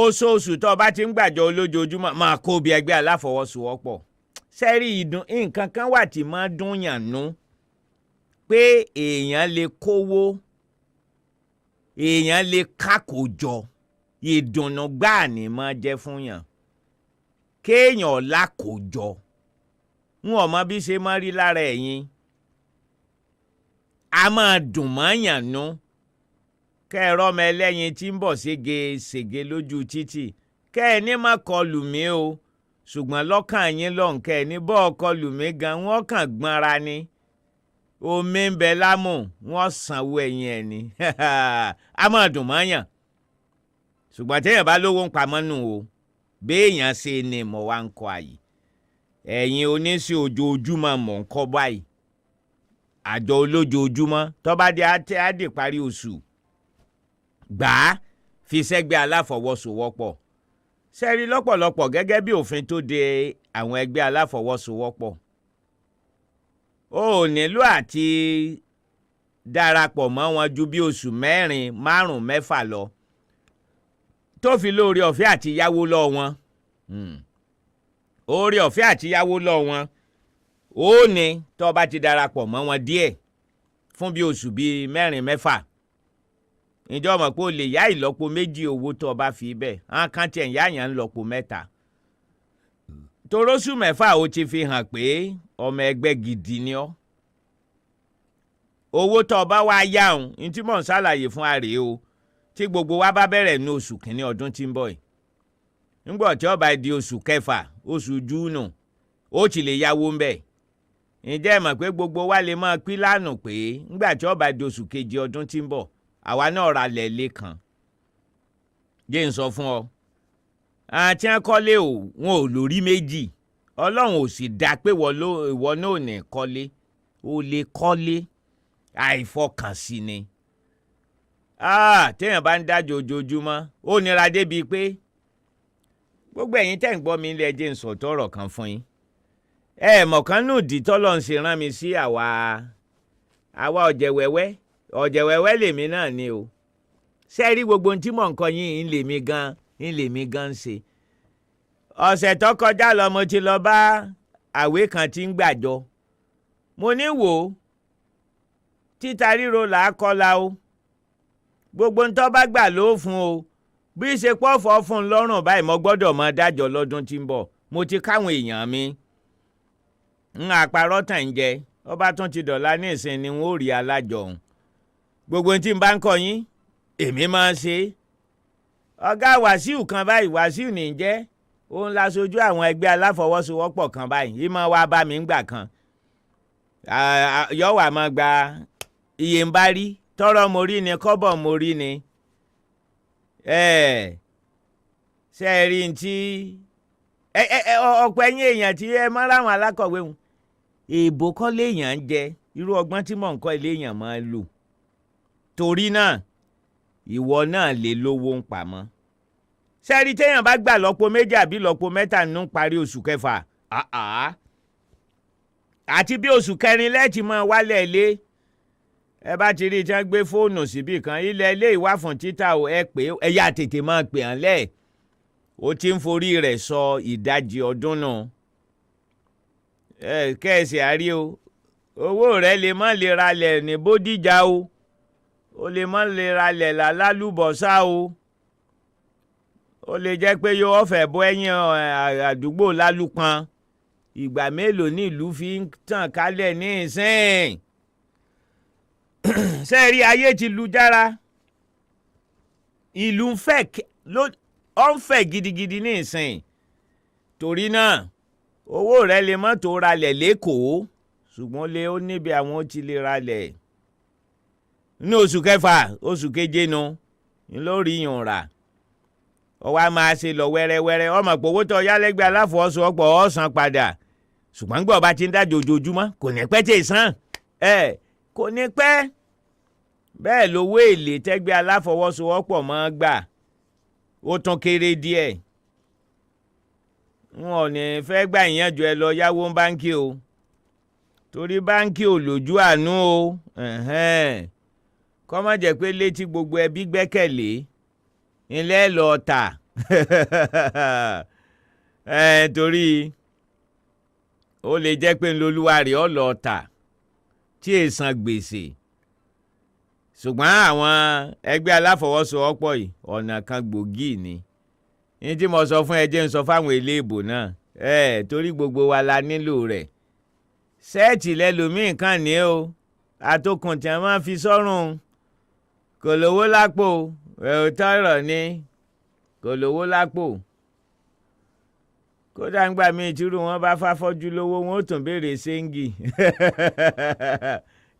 oṣooṣù tó bá ti ń gbàjọ olójoojúmọ́ máa kó bí ẹgbẹ́ aláfọwọ́sowọ́pọ̀ sẹ́rí ìdùn nǹkan kan wà tí máa dùn yàn nú pé èèyàn lè kówó èèyàn lè kákòjọ ìdùnnú gbáà ní máa jẹ́ fún yàn kéèyàn lákòjọ n ò mọ bí ṣe máa rí lára ẹ̀yin a máa dùn mọ́ yàn nú kẹ́ẹ̀rọ ọmọ ẹlẹ́yin tí ń bọ̀ ségesège lójú títì kẹ́ẹ̀ ní má kọlù mí o ṣùgbọ́n lọ́kàn yín lọ́hùn kẹ́ẹ̀ ní bọ́ọ̀ kọlù mí gan wọ́n kàn gbọ́nra ni omi ń bẹ lámù wọ́n sanwó ẹ̀yìn ẹ̀ ni a máa dùn mọ́yàn ṣùgbọ́n téèyàn bá lówó ń pamọ́ nù o béèyàn ṣe ni mo wá ń kọ àyè ẹ̀yin oníṣẹ́ ojoojúmọ́ mọ̀ ń kọ́ báyìí àjọ olójoojúmọ́ tó bá dé àdè parí oṣù gbà á fi sẹ́gbẹ́ aláfọwọ́sowọ́pọ̀ sẹ́rí lọ́pọ̀lọpọ̀ gẹ́gẹ́ bí òfin tó de àwọn ẹgbẹ́ aláfọwọ́sowọ́pọ̀ ó nílò àti darapọ̀ mọ́ wọn ju bí oṣù 4, 5, 6 lọ tó fi lóore ọ̀fẹ́ àti yáwó lọ wọn oore ọ̀fẹ́ àti yáwó lọ wọn ó ní tó bá ti darapọ̀ mọ́ wọn díẹ̀ fún bí oṣù bíi 4, 6 ìjọ mọ̀ pé o lè yá ìlọ́po méjì owó tó o bá fi bẹ́ẹ̀ àwọn kan tiẹ̀ ń yá yàn ń lọ́po mẹ́ta torósù mẹ́fà o ti fi hàn pé ọmọ ẹgbẹ́ gidi ni ọ́ owó tó o bá wá yá òun ní tí mò ń ṣàlàyé fún àrè o tí gbogbo wa bá bẹ̀rẹ̀ ní oṣù kìíní ọdún tí ń bọ̀ yìí nígbà tí ó bá di oṣù kẹfà oṣù júùnù ó ti lè yáwó ń bẹ̀ ǹjẹ́ ẹ mọ̀ pé gbogbo wa lè máa pín lánàá pé nígbà tí ó bá di oṣù kejì ọdún tí ń bọ̀ àwa náà ra lẹ̀ kan jẹ́ ń sọ fún ọ àti ẹ̀ kọ́lé o wọn ò lórí méjì ọlọ́run ò sì dá pé ìwọ náà ò ní kọ́lé o lè kọ́lé àìfọkànsí ni téèyàn bá ń dájọ́ ojoojúmọ́ ó nira débi pé gbogbo ẹ̀yin tẹ́ ń gbọ́ mi ilé ẹjẹ́ ń sọ̀tọ̀ ọ̀rọ̀ kan fún yín mọ̀kánú ìdí tọ́lọ́ ń ṣe rán mi sí àwa ọ̀jẹ̀wẹ́wẹ́ lèmi náà ni o ṣé rí gbogbo ohun tí mò ń kọ yín ń lèmi gan ń ṣe ọ̀sẹ̀ tó kọjá lọ mo ti lọ bá àwé kan tí ń gbàjọ mo ní wò ó títa ríro là á kọ́la o gbogbo ń tó bá gbà ló fún o bí ṣe pọ́fọ́ fún un lọ́rùn báyìí mo gbọ́dọ̀ mọ dájọ́ lọ́dún tí ń bọ̀ mo ti káwọn èèyàn mi ń àparọ́ tàn ń jẹ ọba tún ti dọ̀la ní ìsìn ni wọ́n ó rí alájọ òun gbogbo tí ń bá ń kọ yín èmi máa ń ṣe ọ̀gá Wàsíù kan báyìí Wàsíù ní jẹ́ òun la sojú àwọn ẹgbẹ́ aláfọwọ́sowọ́pọ̀ kan báyìí ìmọ̀ wa bá mi ń gbà kan yọ̀wà máa gba iye ń bá rí tọrọ mo rí ni kọ́bọ̀ mo rí ni ṣe é rí ti ọ̀pọ̀ ẹ̀yìn èèyàn tí ẹ máa ráwọn alákọ̀wé wọn èèbò kọ́ léèyàn ń jẹ irú ọgbọ́n tí mò ń kọ́ léèyàn máa lò torí náà ìwọ náà lè lówó ń pamọ́ ṣe rí téèyàn bá gbà lọ́pọ̀ méjì àbí lọ́pọ̀ mẹ́ta nínú parí oṣù kẹfà àti bí oṣù kẹrin lẹ́ẹ̀tì máa wálẹ̀ lé ẹ bá ti rí i tí wọ́n gbé fóònù síbì kan ilé ìwà fún títà o ẹ pé ẹ yá tètè máa pè hàn lẹ́ẹ̀ ó ti ń forí rẹ̀ sọ ìdajì ọdún nù kẹ́ẹ̀sì àárí o owó rẹ̀ lè má lè ralẹ̀ ní Bódìjà o ó lè má lè ralẹ̀ lálùbọ̀sà o ó lè jẹ́ pé yóò fẹ́ bọ́ ẹ̀yìn àdúgbò lálùpọ̀n ìgbà mélòó ní ìlú fi ń tàn kálẹ̀ ní ìsìn ṣe rí ayé ti lu jára ìlú ń fẹ́ gidigidi ní ìsìn torí náà owó rẹ̀ lè má tó ralẹ̀ lẹ́kọ̀ọ́ ṣùgbọ́n ó níbi àwọn ó ti lè ralẹ̀ ní oṣù kẹfà oṣù keje nu lórí yùn rà ọwọ́ a máa ṣe lọ wẹ́rẹ́wẹ́rẹ́ ọmọ ìpòwó tó yálẹ́gbẹ́ aláfọwọ́sowọ́pọ̀ ọ̀sán padà ṣùgbọ́n gbọ́ bá ti ń dájọ́ ojoojúmọ́ kò ní pẹ́ tẹ̀ sàn kò ní pẹ́ bẹ́ẹ̀ lówó èlé tẹ́gbẹ́ aláfọwọ́sowọ́pọ̀ máa gbà ó tún kéré díẹ̀ wọn ò ní fẹ́ gbà ìyànjú ẹ lọ yáwó báńkì o torí báńkì ò lójú àánú o kọ́ má jẹ́ pé létí gbogbo ẹbí gbẹ́kẹ̀lé ilé lọ tà torí ó lè jẹ́ pé ńlọlúwa rẹ̀ ọ́ lọ tà tí èsàn gbèsè ṣùgbọ́n àwọn ẹgbẹ́ aláfọwọ́sowọ́pọ̀ yìí ọ̀nà kan gbòógì ni ní tí mo sọ fún ẹ jẹ́ ń sọ fáwọn eléèbò náà torí gbogbo wa la nílò rẹ̀ sẹ́ẹ̀tì lẹ́lòmíì kàn ní o àtòkùn tí wọ́n máa fi sọ́rùn kò lówó lápò òótọ́ ọ̀rọ̀ ni kò lówó lápò kódà ńgbà míì tírú wọn bá fáfọ́jú lówó wọn ó tún béèrè ṣéǹgì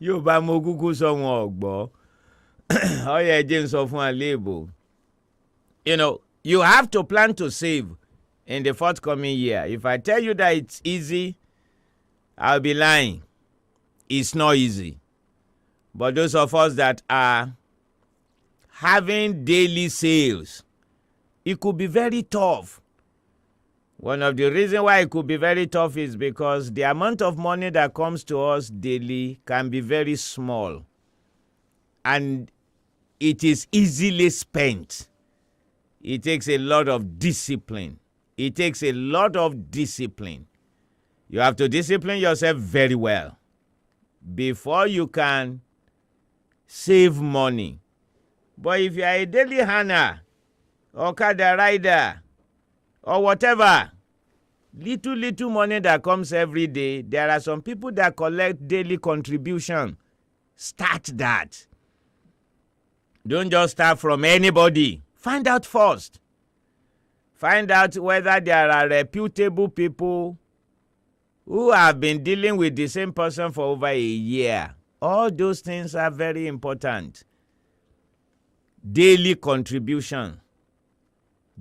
yóò bá mo kúkú sọ wọn ọ̀gbọ́ ọ̀yẹ́ ẹ̀jẹ̀ ń sọ fún àléèbò. You have to plan to save in the forthcoming year. If I tell you that it's easy, I'll be lying. It's not easy. But those of us that are having daily sales, it could be very tough. One of the reasons why it could be very tough is because the amount of money that comes to us daily can be very small. And it is easily spent. It takes a lot of discipline. It takes a lot of discipline. You have to discipline yourself very well before you can save money. But if you are a daily hunter, okada rider, or whatever, little money that comes every day, there are some people that collect daily contribution. Start that. Don't just start from anybody. Find out first. Find out whether there are reputable people who have been dealing with the same person for over a year. All those things are very important. Daily contribution.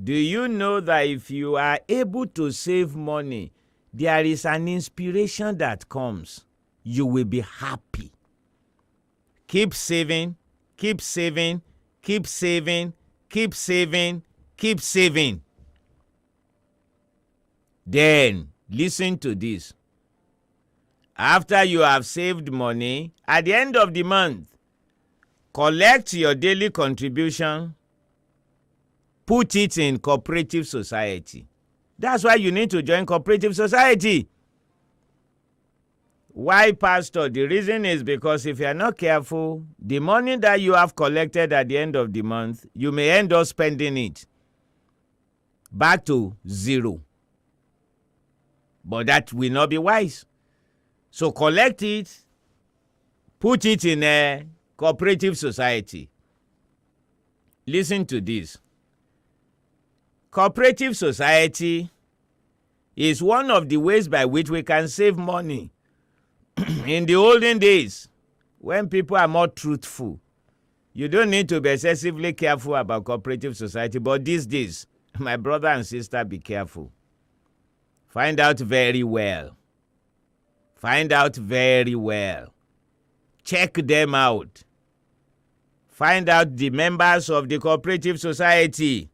Do you know that if you are able to save money, there is an inspiration that comes? You will be happy. Keep saving, keep saving, keep saving, keep saving, keep saving. Then, listen to this. After you have saved money, at the end of the month, collect your daily contribution, put it in cooperative society. That's why you need to join cooperative society. Why, Pastor? The reason is because if you are not careful, the money that you have collected at the end of the month, you may end up spending it back to zero. But that will not be wise. So collect it, put it in a cooperative society. Listen to this. Cooperative society is one of the ways by which we can save money. In the olden days, when people are more truthful, you don't need to be excessively careful about cooperative society. But these days, my brother and sister, be careful. Find out very well. Find out very well. Check them out. Find out the members of the cooperative society.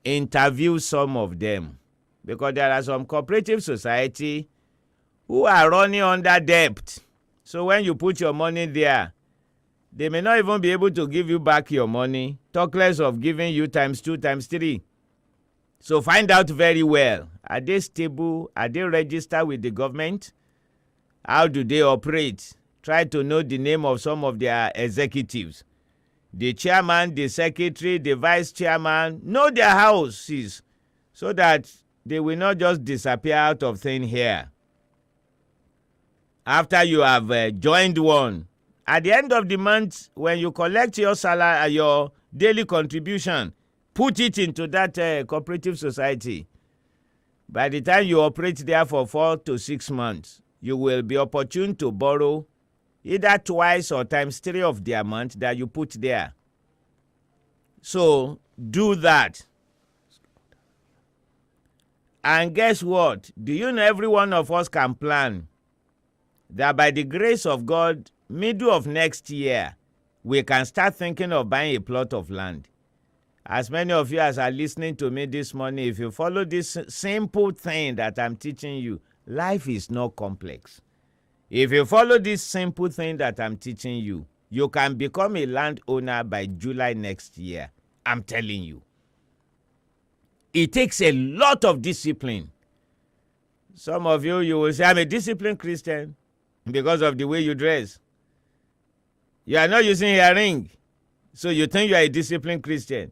Interview some of them. Because there are some cooperative society who are running under debt. So when you put your money there, they may not even be able to give you back your money. Talk less of giving you times 2, times 3. So find out very well. Are they stable? Are they registered with the government? How do they operate? Try to know the name of some of their executives. The chairman, the secretary, the vice chairman. Know their houses so that they will not just disappear out of thin air. After you have joined one, at the end of the month, when you collect your salary, your daily contribution, put it into that cooperative society. By the time you operate there for 4 to 6 months, you will be opportune to borrow either twice or times 3 of the amount that you put there. So do that. And guess what? Do you know every one of us can plan that by the grace of God, middle of next year, we can start thinking of buying a plot of land? As many of you as are listening to me this morning, if you follow this simple thing that I'm teaching you, life is not complex. If you follow this simple thing that I'm teaching you, you can become a landowner by July next year. I'm telling you. It takes a lot of discipline. Some of you will say, I'm a disciplined Christian because of the way you dress. You are not using a ring, so you think you are a disciplined Christian.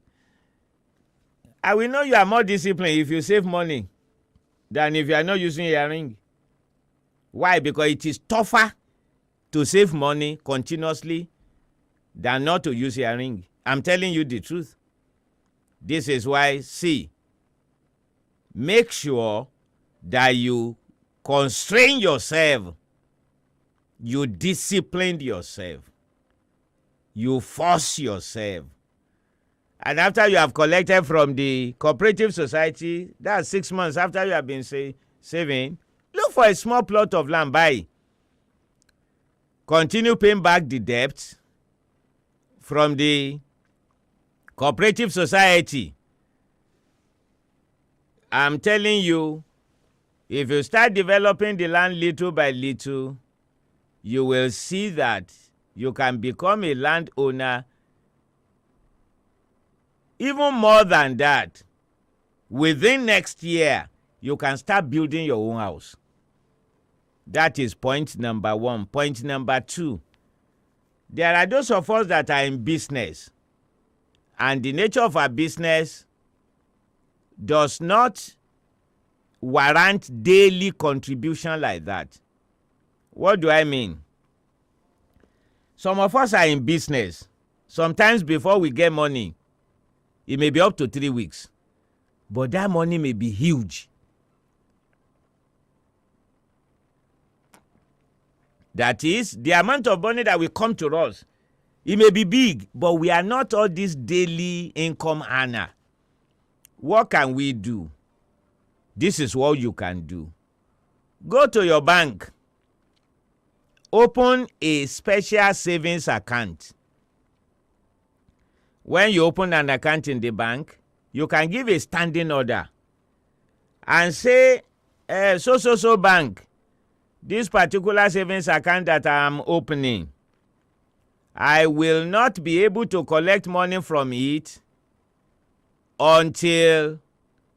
I will know you are more disciplined if you save money than if you are not using a ring. Why? Because it is tougher to save money continuously than not to use a ring. I'm telling you the truth. This is why, see, make sure that you constrain yourself. You discipline yourself. You force yourself. And after you have collected from the cooperative society, that's 6 months after you have been saving, look for a small plot of land, buy. Continue paying back the debt from the cooperative society. I'm telling you, if you start developing the land little by little, you will see that you can become a landowner. Even more than that, within next year, you can start building your own house. That is point number 1. Point number 2, there are those of us that are in business. and the nature of our business does not warrant daily contribution like that. What do I mean? Some of us are in business. Sometimes before we get money, it may be up to 3 weeks. But that money may be huge. That is, the amount of money that will come to us, it may be big, but we are not all this daily income earner. What can we do? This is what you can do. Go to your bank. Open a special savings account. When you open an account in the bank, you can give a standing order and say, so bank, this particular savings account that I am opening, I will not be able to collect money from it until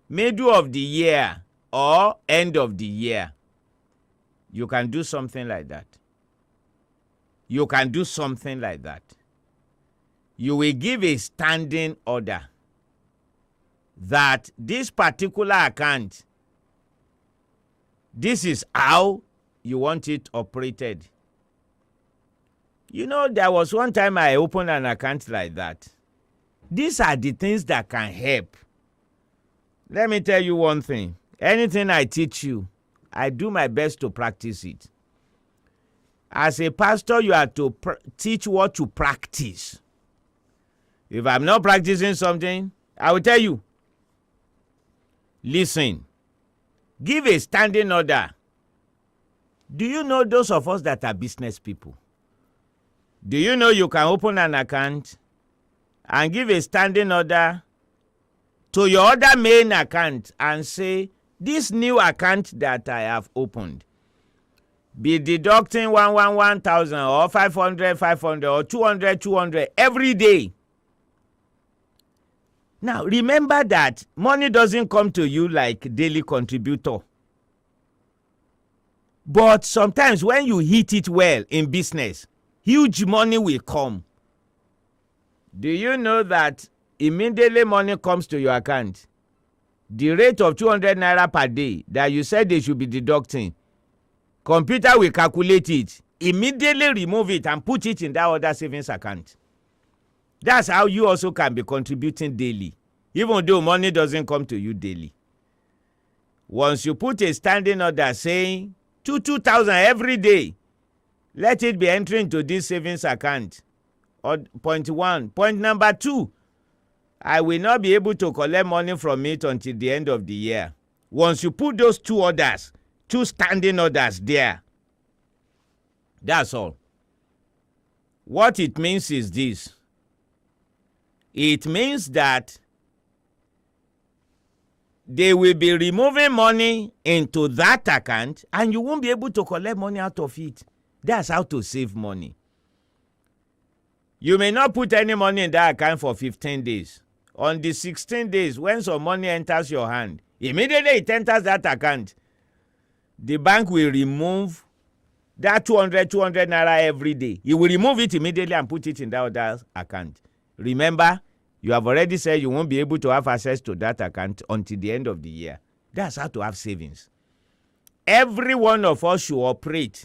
middle of the year or end of the year. You can do something like that. You can do something like that. You will give a standing order that this particular account, this is how you want it operated. You know, there was one time I opened an account like that. These are the things that can help. Let me tell you one thing. Anything I teach you, I do my best to practice it. As a pastor, you have to teach what to practice. If I'm not practicing something, I will tell you. Listen. Give a standing order. Do you know those of us that are business people? Do you know you can open an account and give a standing order to your other main account and say, this new account that I have opened, be deducting 1,000 or 500 or 200 every day. Now, remember that money doesn't come to you like daily contributor. But sometimes when you hit it well in business, huge money will come. Do you know that immediately money comes to your account, the rate of 200 naira per day that you said they should be deducting, computer will calculate it, immediately remove it and put it in that other savings account. That's how you also can be contributing daily, even though money doesn't come to you daily. Once you put a standing order saying 2,000 every day, let it be entering to this savings account. Or point 1. Point number 2, I will not be able to collect money from it until the end of the year. Once you put those 2 orders, 2 standing orders there, that's all. What it means is this. It means that they will be removing money into that account and you won't be able to collect money out of it. That's how to save money. You may not put any money in that account for 15 days. On the 16 days, when some money enters your hand, immediately it enters that account, the bank will remove that 200 naira every day. You will remove it immediately and put it in that other account. Remember, you have already said you won't be able to have access to that account until the end of the year. That's how to have savings. Every one of us should operate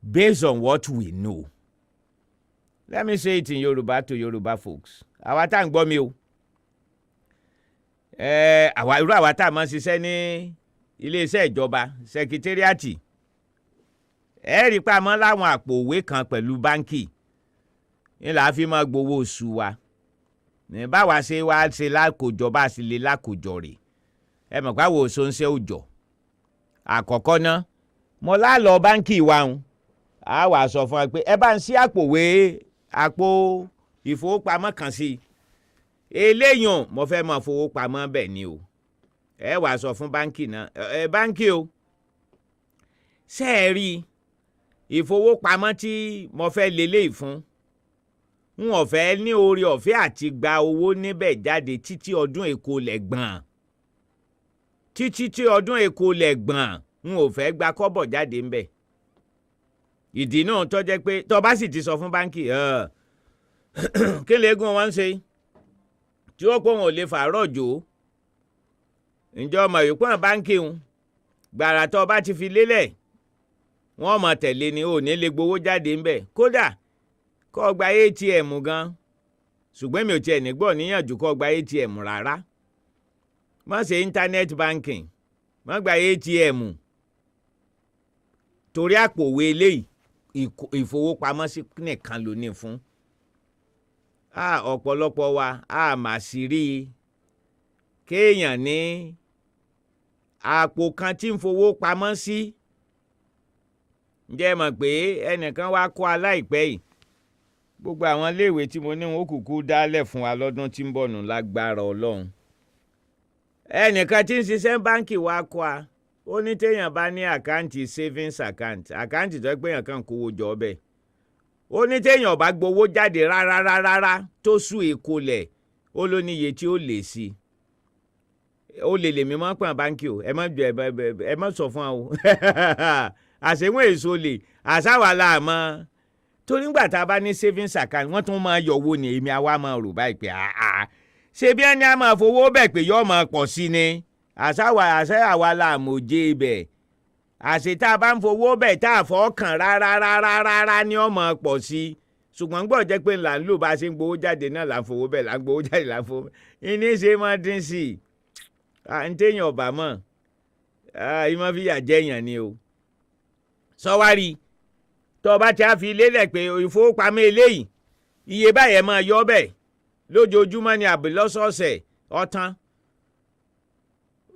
based on what we know. Let me say it in Yoruba to Yoruba folks. Àwa tá ń gbọ́ mi o. Àwa tá máa ń ṣiṣẹ́ ní ilé-iṣẹ́ ìjọba, secretariat. Rí pa mọ́ láwọn àpò òwe kan pẹ̀lú báńkì. Ní la fi máa gbowó oṣù wa. Ní báwa ṣe wá ṣe lákòjọ bá sì lè lákòjọ rè. Ẹ mọ̀ pé àwọn oṣù ń ṣe òjò. Àkọ́kọ́ ná, mo lá lọ báńkì wa ń. A wá sọ fún wa pé ẹ bá ń ṣí àpò ìfowópamọ́ kan sí. Eléyàn mo fẹ́ máa fowópamọ́ bẹ́ẹ̀ ni o. Ẹ wá sọ fún báńkì náà, báńkì o. Ṣé ẹ rí ìfowópamọ́ tí mo fẹ́ lélẹ́yìí fún? N ò fẹ́ ní oore ọ̀fẹ́ àti gba owó níbẹ̀ jáde títí ọdún èkó lẹ́gbọ̀n. Títí ọdún èkó lẹ́gbọ̀n, n ò fẹ́ gba kọ́bọ̀ jáde ńbẹ̀. Ìdí náà tó jẹ́ pé tó bá sì ti sọ fún báńkì, kí lẹ́gùn wọn ṣe? tí ó pọ̀ wọn ò lè fàárọ̀ jò ǹjọ́ ọmọ yòókù hàn báńkì ń gbàrà tó bá ti fi lélẹ̀ wọ́n mọ̀ tẹ̀lé ni ò ní lè gbowó jáde ńbẹ̀ kódà kó gba ATM gan ṣùgbọ́n mi ò tiẹ̀ nígbọ́ níyànjú kó gba ATM rárá má ṣe internet banking má gba ATM torí àpòwé eléyìí ìfowópamọ́sí nìkan ló ní fún ọ̀pọ̀lọpọ̀ wa mà sí rí i kéèyàn ní àpò kan tí ń fowó pamọ́ sí ǹjẹ́ mọ̀ pé ẹnìkan wá kọ́ aláìpẹ́ yìí gbogbo àwọn iléèwé tí mo ní wọn ó kúkú dálẹ̀ fún wa lọ́dún tí ń bọ̀ nù lágbára Ọlọ́run ẹnìkan tí ń ṣiṣẹ́ báńkì wá kọ́ a ó ní téèyàn bá ní àkáǹtì savings account àkáǹtì tó pé èèyàn kàn kówó jọ ọbẹ̀ ó ní téèyàn bá gbowó jáde rárá tó sùn èkó lẹ̀ ó ló níye tí ó lè sí ó lè lèmi mọ́ pọ̀n báńkì o ẹ má sọ fún wa o àṣewọ̀n èso lè àṣàwà láàmọ́ torí nígbà tá a bá ní savings account wọ́n tún máa yọ̀wó ni èmi àwa máa rò báyìí pé ṣé bí ẹni a máa fowó bẹ̀ pé yóò máa pọ̀ sí ni àṣàwà láàmójé ibẹ̀ àṣẹ tá a bá ń fowó bẹ̀ tá a fọ́ọ̀kàn rárá ni ó máa pọ̀ sí ṣùgbọ́n gbọ́ jẹ́ pé là ń lò bá a ṣe ń gbowó jáde náà là ń fowó bẹ̀ là ń gbowó jáde là ń fowó bẹ̀ ìní ṣe máa dín sí i ń téèyàn ọ̀bà mọ̀ ìmọ̀ fìyà jẹ́yàn ni o sọ́wárí tó o bá ti á fi lélẹ̀ pé ìfowópamọ́ eléyìí iye báyẹn máa yọ bẹ̀ lójoojúmọ́ ni àbí lọ́sọ̀ọ̀sẹ̀ ọ̀tán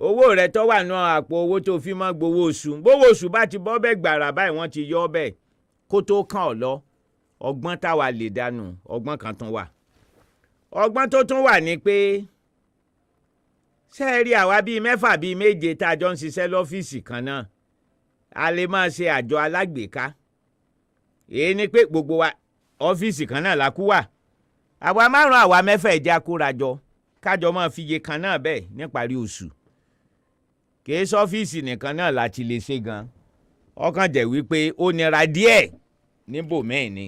owó rẹ̀ tó wà nù àpò owó tó fi máa gbowó oṣù gbowó oṣù bá ti bọ́ bẹ́ẹ̀ gbàrà báyìí wọ́n ti yọ bẹ́ẹ̀ kó tó kàn ọ́ lọ ọgbọ́n táwa lè dànù ọgbọ́n kan tún wà ọgbọ́n tó tún wà ní pé ṣé ẹ rí àwa bíi mẹ́fà bíi méje tá a jọ ń ṣiṣẹ́ lọ́fíìsì kan náà a lè máa ṣe àjọ alágbèéká èyí ni pé gbogbo wa ọ́fíìsì kan náà la kú wà àwa márùn-ún àwa mẹ́fà ẹ̀já kóra jọ kájọ máa fi iye kan náà bẹ́ẹ̀ níparí oṣù kìí sọ́fíìsì nìkan náà láti lè ṣe gan ọkàn jẹ́ wípé ó nira díẹ̀ níbòmíì ni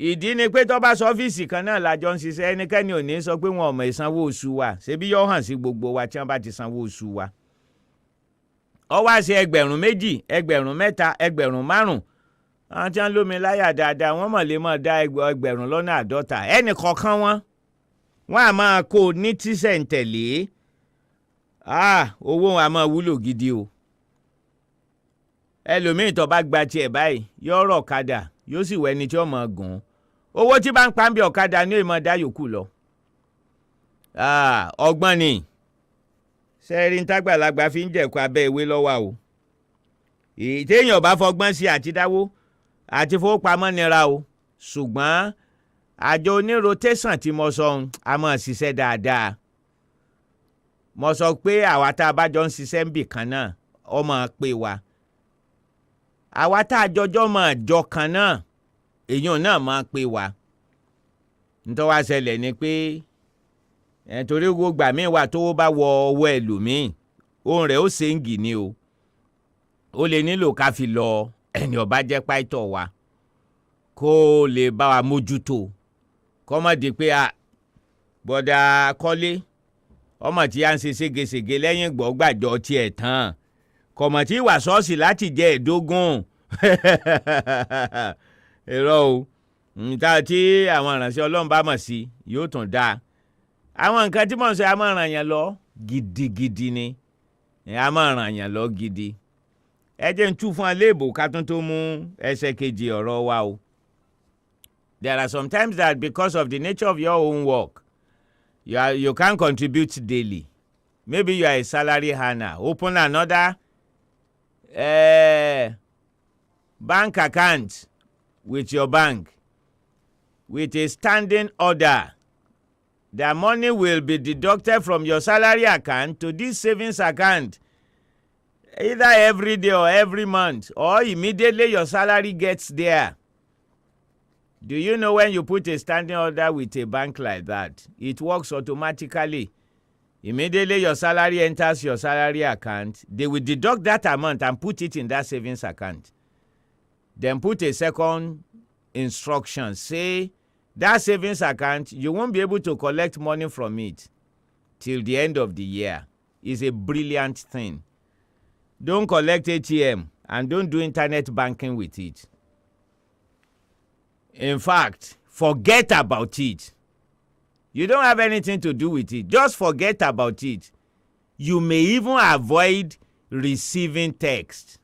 ìdí ni pé tó bá sọ́fíìsì kan náà lájọ ń ṣiṣẹ́ ẹnikẹ́ni ò ní sọ pé wọn ò mọ̀ ìsanwó oṣù wa ṣebí yóò hàn sí gbogbo wa tí wọ́n bá ti sanwó oṣù wa ó wá ṣe 2,000 3,000 5,000 àwọn tí wọ́n lómi láyà dáadáa wọ́n mọ̀ lè mọ̀ dá 1,50 ẹnì kọ̀ọ̀kan wọ́n á máa kó ní tíṣẹ̀ǹtẹ̀lé owó wọn a máa wúlò gidi o ẹlòmíì tó bá gba tiẹ̀ báyìí yóò rọ̀ ọ̀kadà yóò sì wẹ́ni tí ó máa gùn owó tí bá ń pa ń bí ọ̀kadà ní ìmọ̀ dá yòókù lọ ọgbọ́n ni sẹ́ẹ̀rí ń tágbàlagbà fi ń jẹ̀kọ́ abẹ́ ìwé lọ́wọ́ o téèyàn bá fọgbọ́n sí àti dáwó àti fowópamọ́ nira o ṣùgbọ́n àjọ onírotẹ́sàn tí mo sọ a máa ṣiṣẹ́ dáadáa mo sọ pé àwa tá a bá jọ ń ṣiṣẹ́ ń bì kan náà ó máa pè wá àwa tá a jọjọ́ máa jọ kan náà èèyàn náà máa pè wá nítorí wá ṣẹlẹ̀ ni pé torí gbogbo àmì wà tó bá wọ ọwọ́ ẹlòmíì ohun rẹ̀ ó ṣe ń gì ni o ó lè nílò ká fi lọ ẹni ó bá jẹ́ Paito Wa kó lè bá wa mójútó kọ́mọ̀dé pé bọ́dà Kọ́lé ọmọ tí a ń ṣe ségesège lẹ́yìn gbọ́gbàjọ tiẹ̀ tán kọ̀mọ̀ tí wà ṣọ́ọ̀ṣì láti jẹ́ 15 èrò o níta tí àwọn ìránṣẹ́ Ọlọ́run bá mọ̀ sí yóò tún dáa àwọn nǹkan tí mò ń sọ a máa ràn yàn lọ gidigidi ni a máa ràn yàn lọ gidi ẹ jẹ́ ń tú fún aléèbò ká tún tó mú ẹsẹ̀ kejì ọ̀rọ̀ wa o. There are sometimes that because of the nature of your own work you can't contribute daily. Maybe you are a salary earner. Open another bank account with your bank with a standing order. The money will be deducted from your salary account to this savings account either every day or every month or immediately your salary gets there. Do you know when you put a standing order with a bank like that, it works automatically. Immediately your salary enters your salary account, they will deduct that amount and put it in that savings account. Then put a second instruction, say that savings account, you won't be able to collect money from it till the end of the year. It's a brilliant thing. Don't collect ATM and don't do internet banking with it. In fact, forget about it. You don't have anything to do with it. Just forget about it. You may even avoid receiving text.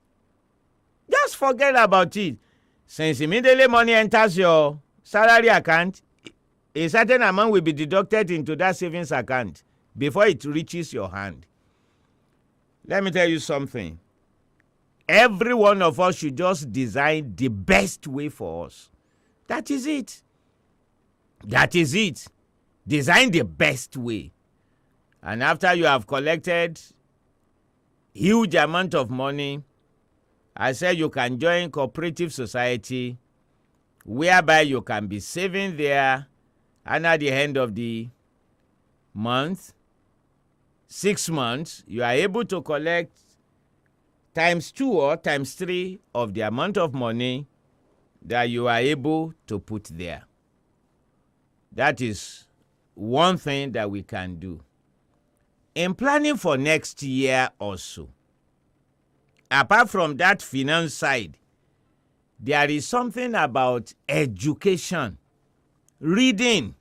Just forget about it. Since immediately money enters your salary account, a certain amount will be deducted into that savings account before it reaches your hand. Let me tell you something. Every one of us should just design the best way for us. That is it. That is it. Design the best way. And after you have collected huge amount of money, I said you can join cooperative society whereby you can be saving there, and at the end of the month, 6 months, you are able to collect times 2 or times 3 of the amount of money that you are able to put there. That is one thing that we can do. In planning for next year also, apart from that finance side, there is something about education, reading.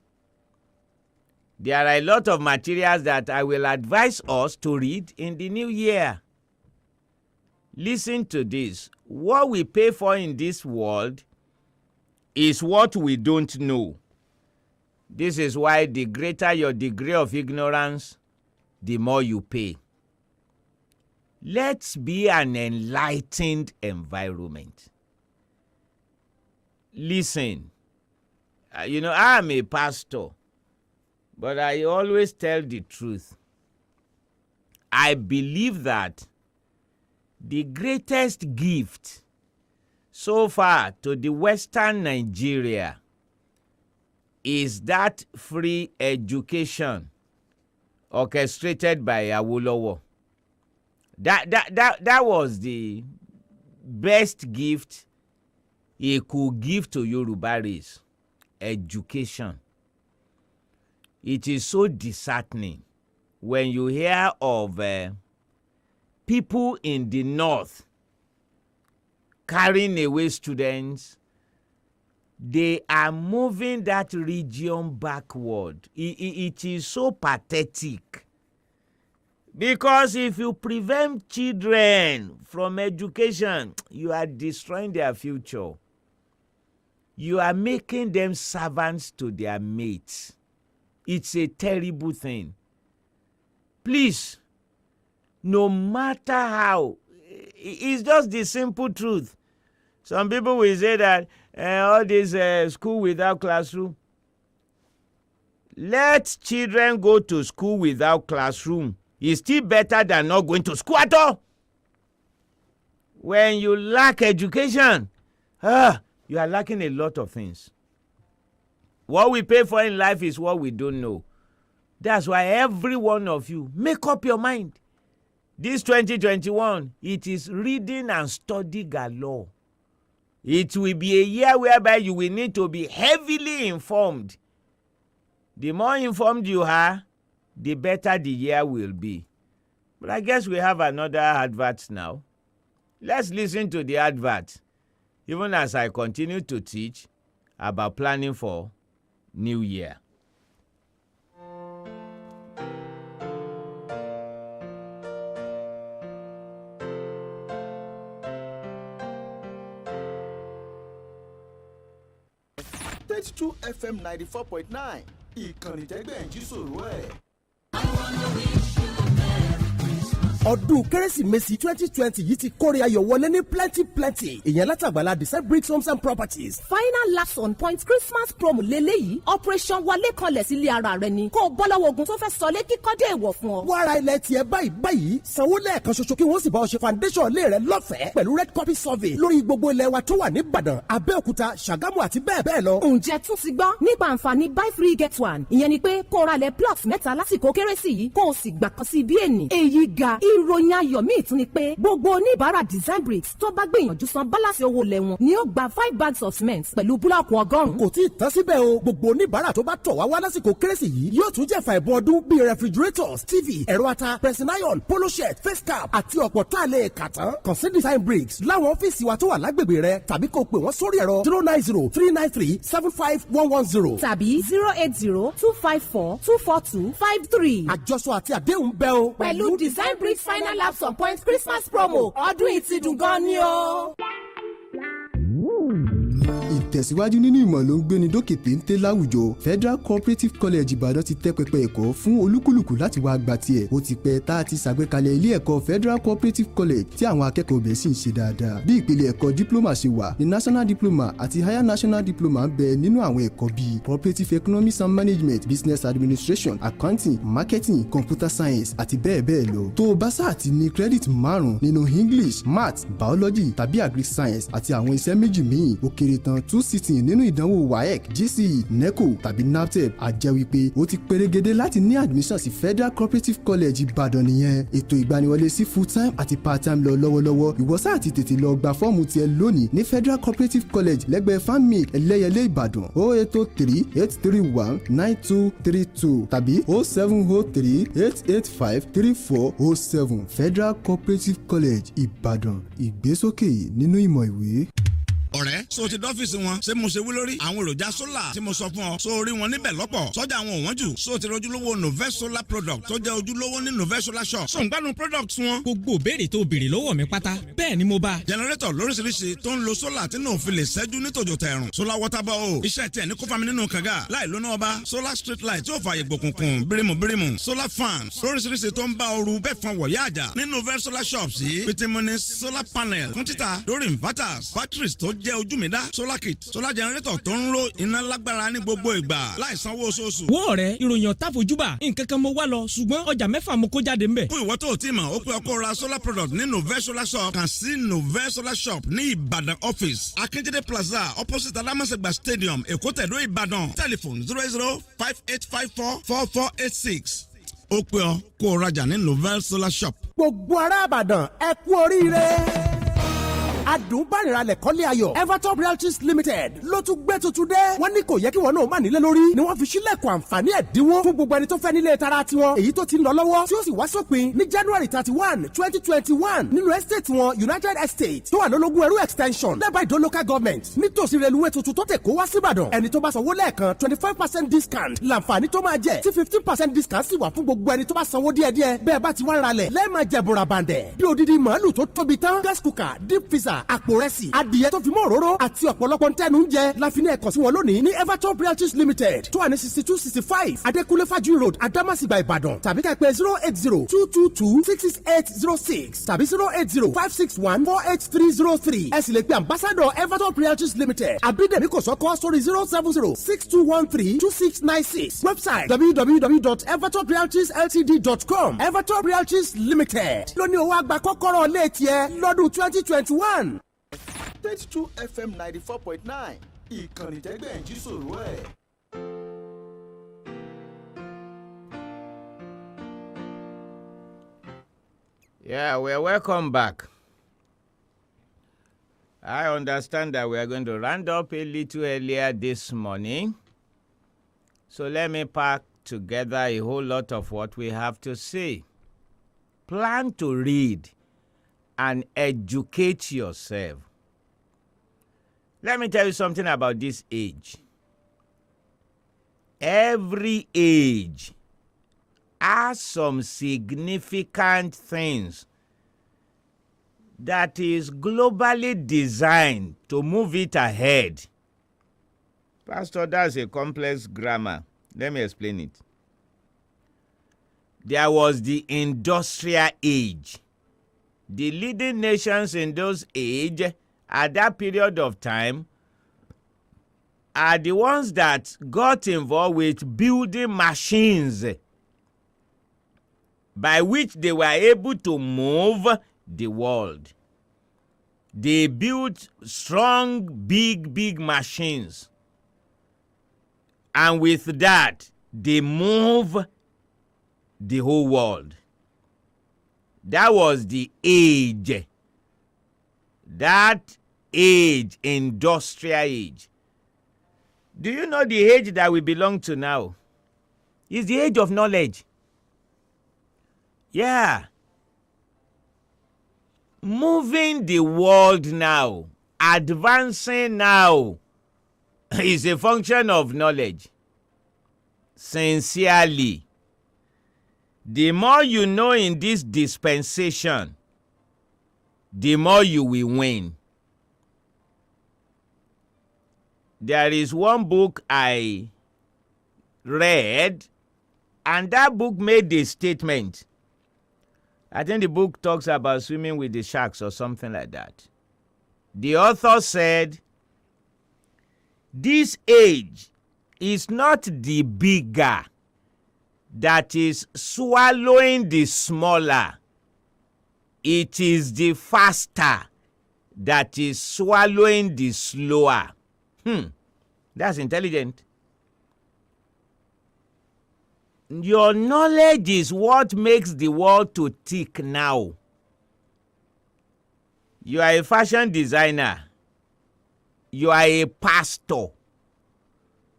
There are a lot of materials that I will advise us to read in the new year. Listen to this. What we pay for in this world is what we don't know. This is why the greater your degree of ignorance, the more you pay. Let's be an enlightened environment. Listen, I am a pastor, but I always tell the truth. I believe that the greatest gift so far to the Western Nigeria is that free education orchestrated by Awolowo. That was the best gift he could give to Yoruba race. Education. It is so disheartening when you hear of people in the north carrying away students. They are moving that region backward. It is so pathetic. Because if you prevent children from education, you are destroying their future. You are making them servants to their mates. It's a terrible thing. Please, no matter how, it's just the simple truth. Some people will say that all this school without classroom. Let children go to school without classroom. It's still better than not going to school at all. When you lack education, you are lacking a lot of things. What we pay for in life is what we don't know. That's why every one of you, make up your mind. This 2021, it is reading and study galore. It will be a year whereby you will need to be heavily informed. The more informed you are, the better the year will be. But I guess we have another advert now. Let's listen to the advert, even as I continue to teach about planning for New Year. Paito FM 94.9 ìkànnì tẹ́gbẹ̀ẹ́ jí sòrò ẹ̀. ọdún kérésìmesì 2020 yìí ti kórè ayọ̀ wọlé ní plenty ìyẹn látàgbàlá Design Bricks Homes and Properties. final last on point Christmas promo lélẹ́yìí operation wọlé kanlẹ̀ sílé ara rẹ ni kó o bọ́ lọ́wọ́ ogun tó fẹ́ sọ lé kíkọ́ dé ìwọ̀ fún ọ. wàrà ilẹ̀ tiẹ̀ báyìí sanwó lẹ́ẹ̀kan ṣoṣo kí wọ́n sì bá ọ ṣe foundation lé rẹ lọ́fẹ̀ẹ́ pẹ̀lú red copy survey lórí gbogbo ilẹ̀ wa tó wà ní Ìbàdàn Abẹ́òkúta Ṣàgámù àti bẹ́ẹ̀ bẹ́ẹ̀ lọ. ǹjẹ́ tún ti gbọ́ nípa àǹfààní buy free get one ìyẹn ni pé kó o ra lẹ̀ plot mẹ́ta lásìkò kérésì yìí kó o sì gbà kan sí bí ènì èyí ga ìròyìn ayọ̀ míì tún ni pé gbogbo oníbàárà Design Bricks tó bá gbìyànjú san bálàsì owó lẹ̀ wọn ni ó gba 5 bags of cement pẹ̀lú búlọ́ọ̀kù 100. kò tí ì tán síbẹ̀ o gbogbo oníbàárà tó bá tọ̀ wá lásìkò kérésì yìí yóò tún jẹ̀fà ẹ̀bùn ọdún bíi refrigerators tv ẹ̀rọ ata pressing iron polo shirt face cap àti ọ̀pọ̀ tá a lè kà tán. kàn sí Design Bricks láwọn ọ́fíìsì wa tó wà lágbègbè rẹ tàbí kó pè wọ́n sórí ẹ̀rọ 090-393-75110 tàbí 080-254-242-53. àjọsọ àti àdéhùn bẹ́ o. pẹ̀lú Design Bricks final lapse on point Christmas promo ọdún ìtìdùn gan ni o. ìtẹ̀síwájú nínú ìmọ̀ ló ń gbéni dókè téńté láwùjọ. Federal Cooperative College Ìbàdàn ti tẹ́ pẹpẹ ẹ̀kọ́ fún olúkúlùkù láti wá gba tiẹ̀. ó ti pẹ́ tá a ti ṣàgbékalẹ̀ ilé ẹ̀kọ́ Federal Cooperative College tí àwọn akẹ́kọ̀ọ́ bẹ̀ sì ń ṣe dáadáa. bí ìpele ẹ̀kọ́ diploma ṣe wà ní National Diploma àti Higher National Diploma ń bẹ nínú àwọn ẹ̀kọ́ bíi Cooperative Economics and Management, Business Administration, Accounting, Marketing, Computer Science àti bẹ́ẹ̀ bẹ́ẹ̀ lọ. tó o bá sáà ti ní credit 5 nínú English, Maths, Biology tàbí Agric Science àti àwọn iṣẹ́ méjì míì ó kéré tán 2 sitting nínú ìdánwò WAEC, GCE, NECO tàbí NAPTEP á jẹ́ wípé ó ti perégedé láti ní admission sí Federal Cooperative College Ìbàdàn nìyẹn. ètò ìgbaniwọlé sí full time àti part time lọ lọ́wọ́lọ́wọ́. ìwọ sáà ti tètè lọ gba fọ́ọ̀mù tiẹ̀ lónìí ní Federal Cooperative College lẹ́gbẹ̀ẹ́ FAMIC Ẹlẹ́yẹlé Ìbàdàn 08038319232 tàbí 07038853407. Federal Cooperative College Ìbàdàn, ìgbésókè nínú ìmọ̀ ìwé. ọ̀rẹ́ so ti dọ́fíìsì wọn ṣé mo ṣe wí lórí àwọn èròjà sólà tí mo sọ fún ọ so orí wọn níbẹ̀ lọ́pọ̀ sọ́jà wọn ò wọ́n jù so ti rojúlówó Novest Solar product tó jẹ́ ojúlówó ní Novest Solar shop so ń gbádùn product wọn. gbogbo béèrè tó béèrè lọ́wọ́ mi pátá bẹ́ẹ̀ ni mo bá. generator lóríṣiríṣi tó ń lo sólà tí náà fi lè ṣẹ́jú ní tòjò tẹ̀rùn solar water ball iṣẹ́ tiẹ̀ ní kó fami nínú kànga láì lóná ọba solar street light tí ó fààyè gbòkùnkùn bírímù solar fans lóríṣiríṣi tó ń bá ooru bẹ́ẹ̀ fọn wọ̀yá àjà ní Novest Solar shops yìí pitimuni solar panel fún títà lórí inverters batteries tó jẹ́ ojú mi dá solar kit solar generator tó ń ro iná lágbára ní gbogbo ìgbà láì sanwó oṣooṣù. wo ọ̀rẹ́ ìròyìn ọ̀tá fojúbà nǹkan kan mo wá lọ ṣùgbọ́n ọjà mẹ́fà mo kó jáde ńbẹ̀. fún ìwọ tó o ti mọ̀ ó pé ọkọ ra solar product ní Novest Solar shop kàn sí Novest Solar shop ní Ìbàdàn office Akíndélé plaza opposite Alámọ̀sẹ̀gbà stadium Èkó tẹ̀dó Ìbàdàn telephone 08058544486 ó pé ọ kó o rajà ní Novest Solar shop. gbogbo ará Ìbàdàn ẹ kú oríire. adùnbániralẹ̀ kọ́lé ayọ̀ Everton Realties Limited ló tún gbé tuntun dé. wọ́n ní kò yẹ kí wọn náà má nílé lórí ni wọ́n fi sílẹ̀kùn àǹfààní ẹ̀dínwó fún gbogbo ẹni tó fẹ́ nílé tara tiwọn èyí tó ti ń lọ lọ́wọ́ tí ó sì wá sópin ní January 31, 2021 nínú estate wọn United Estate tó wà lólógún ẹrú extension lẹ́bàá ìdó local government nítòsí reluwé tuntun tó tẹ̀ kó wá síbàdàn. ẹni tó bá sanwó lẹ́ẹ̀kan 25% discount làǹfààní tó máa jẹ tí 15% discount sì wà fún gbogbo ẹni tó bá sanwó díẹ̀díẹ̀ bẹ́ẹ̀ bá ti wá ralẹ̀ lẹ́ẹ̀ma jẹ̀bùrà bàǹdẹ̀ bí odidi màálù tó tóbi tán gas cooker deep freezer àpò rẹsì adìyẹ tó fi mọ́ òróró àti ọ̀pọ̀lọpọ̀ ntẹ́nu ń jẹ la fi ní ẹ̀kọ́ sí wọn lónìí ní Everton Realties Limited tó wà ní 6265 Adékúnlé Fájuyì Road Adámàsìgbà Ìbàdàn tàbí ká pè 080-222-66806 tàbí 080-561-48303 ẹ sì lè pe ambassador Everton Realties Limited Abídèmí Kòsọ́kọ́ sórí 070-6213-2696 website www.evertonrealtiesltd.com Everton Realties Limited lóní owó àgbà kọ́kọ́rọ́ ilé tiẹ̀ lọ́dún 2021. 32 FM 94.9 ìkànnì tẹ́gbẹ̀ẹ́ jí sòrò ẹ̀. Yeah, we're welcome back. I understand that we are going to round up a little earlier this morning. So let me pack together a whole lot of what we have to say. Plan to read and educate yourself. Let me tell you something about this age. Every age has some significant things that is globally designed to move it ahead. Pastor, that's a complex grammar. Let me explain it. There was the industrial age. The leading nations in those age at that period of time are the ones that got involved with building machines by which they were able to move the world. They built strong, big machines. And with that, they move the whole world. That was the age. That age, industrial age. Do you know the age that we belong to now? It's the age of knowledge. Yeah. Moving the world now, advancing now, is a function of knowledge. Sincerely. The more you know in this dispensation, the more you will win. There is one book I read, and that book made a statement. I think the book talks about swimming with the sharks or something like that. The author said, this age is not the bigger that is swallowing the smaller. It is the faster that is swallowing the slower. That's intelligent. Your knowledge is what makes the world to tick now. You are a fashion designer. You are a pastor.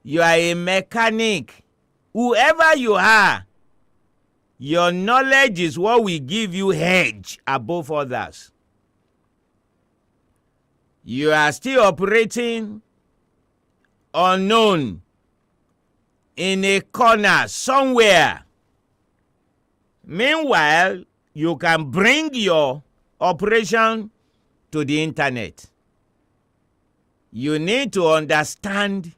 You are a mechanic. Whoever you are, your knowledge is what will give you edge above others. You are still operating unknown in a corner somewhere. Meanwhile, you can bring your operation to the internet. You need to understand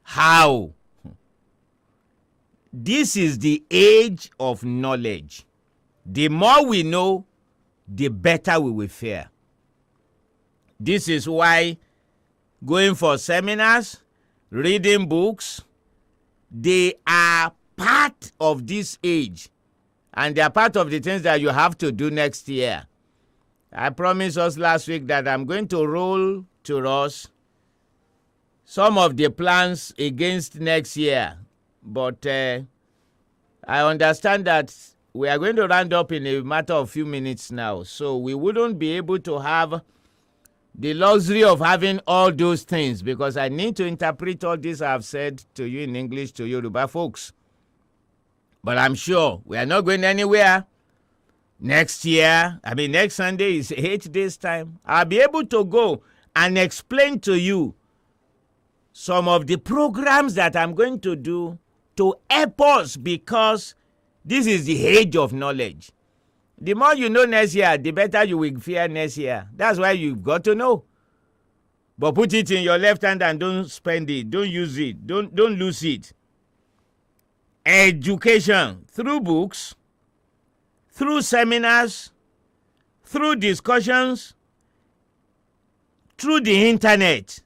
how. This is the age of knowledge. The more we know, the better we will fare. This is why going for seminars, reading books, they are part of this age. And they are part of the things that you have to do next year. I promised us last week that I'm going to roll to us some of the plans against next year. But I understand that we are going to round up in a matter of few minutes now. So we wouldn't be able to have the luxury of having all those things, because I need to interpret all this I've said to you in English to Yoruba folks. But I'm sure we are not going anywhere. Next Sunday is 8 days time. I'll be able to go and explain to you some of the programs that I'm going to do to help us, because this is the age of knowledge. The more you know next year, the better you will fare next year. That's why you've got to know. But put it in your left hand and don't spend it. Don't use it. Don't lose it. Education through books, through seminars, through discussions, through the internet,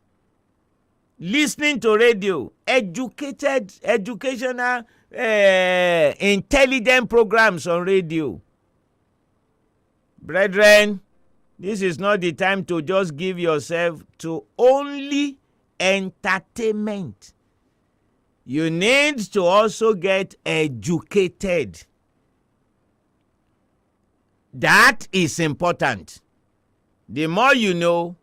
listening to radio, educational, intelligent programs on radio. Brethren, this is not the time to just give yourself to only entertainment. You need to also get educated. That is important. The more you know,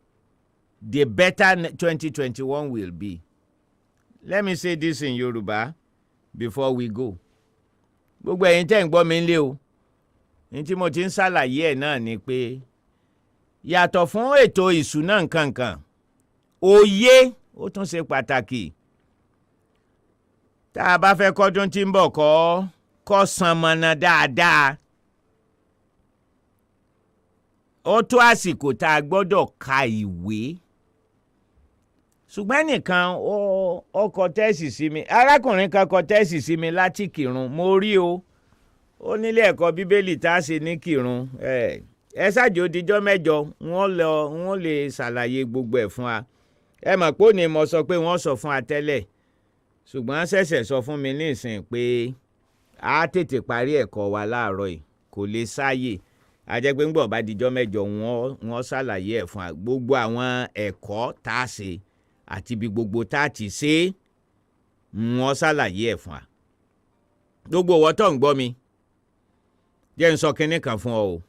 the better 2021 will be. Let me say this in Yoruba before we go. Gbogbo ẹ̀yin tẹ́ ń gbọ́ mi nílé o. Ní tí mo ti ń ṣàlàyé ẹ̀ náà ni pé yàtọ̀ fún ètò ìṣúná nǹkankan, òye ó tún ṣe pàtàkì. Tá a bá fẹ́ kọ́dún tí ń bọ̀ kó san mọ́nà dáadáa. Ó tó àsìkò tá a gbọ́dọ̀ ka ìwé. Ṣùgbọ́n nìkan ó kọ tẹ́ẹ̀sì sí mi. Arákùnrin kan kọ tẹ́ẹ̀sì sí mi láti Kírun. Mo rí o. Ó nílé ẹ̀kọ́ Bíbélì tá a ṣe ní Kírun. Ẹ ṣáàjò díjọ́ mẹ́jọ wọ́n lè ṣàlàyé gbogbo ẹ̀ fún wa. Ẹ mọ̀ pé òní mo sọ pé wọ́n sọ fún wa tẹ́lẹ̀. Ṣùgbọ́n ṣẹ̀ṣẹ̀ sọ fún mi nísìnyí pé a tètè parí ẹ̀kọ́ wa láàárọ̀ yìí. Kò lè sáyè. A jẹ́ pé ńgbọ̀ bá díjọ́ mẹ́jọ wọ́n ṣàlàyé ẹ̀ fún wa. Gbogbo àwọn ẹ̀kọ́ tá a ṣe àti ibi gbogbo tá a ti ṣe wọ́n ṣàlàyé ẹ̀ fún wa. Gbogbo ìwọ tó ń gbọ́ mi, jẹ́ n sọ kinní kan fún ọ o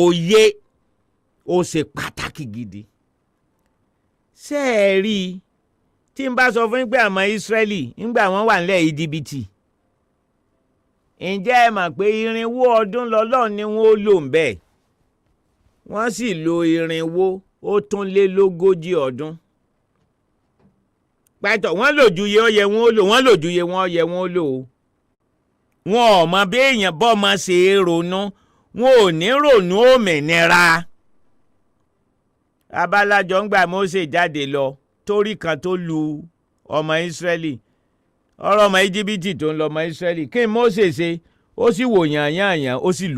òye ó ṣe pàtàkì gidi ṣé ẹ rí i tí n bá sọ fún yín pé àmọ́ Ísírẹ́lì nígbà wọ́n wà nílẹ̀ Íjíbítì ǹjẹ́ ẹ mọ̀ pé 400 ọdún lọ́lọ́run ni wọ́n ó lò ń bẹ̀ wọ́n sì lo 400 ó tún lé lógójì ọdún pàtó wọ́n lò ju iye ó yẹ wọ́n ó lò wọ́n lò ju iye wọ́n yẹ wọ́n ó lò ó wọn ò mọ bí èèyàn bọ́ ọmọ ṣe é ronú wọn ò ní ronú òmìnira abalájọ ń gbà Mósè jáde lọ torí kan tó lu ọmọ Ísírẹ́lì ọ̀rọ̀ ọmọ Íjíbítì tó ń lọ ọmọ Ísírẹ́lì kí Mósè ṣe ó sì wò yàn yàn yàn ó sì lù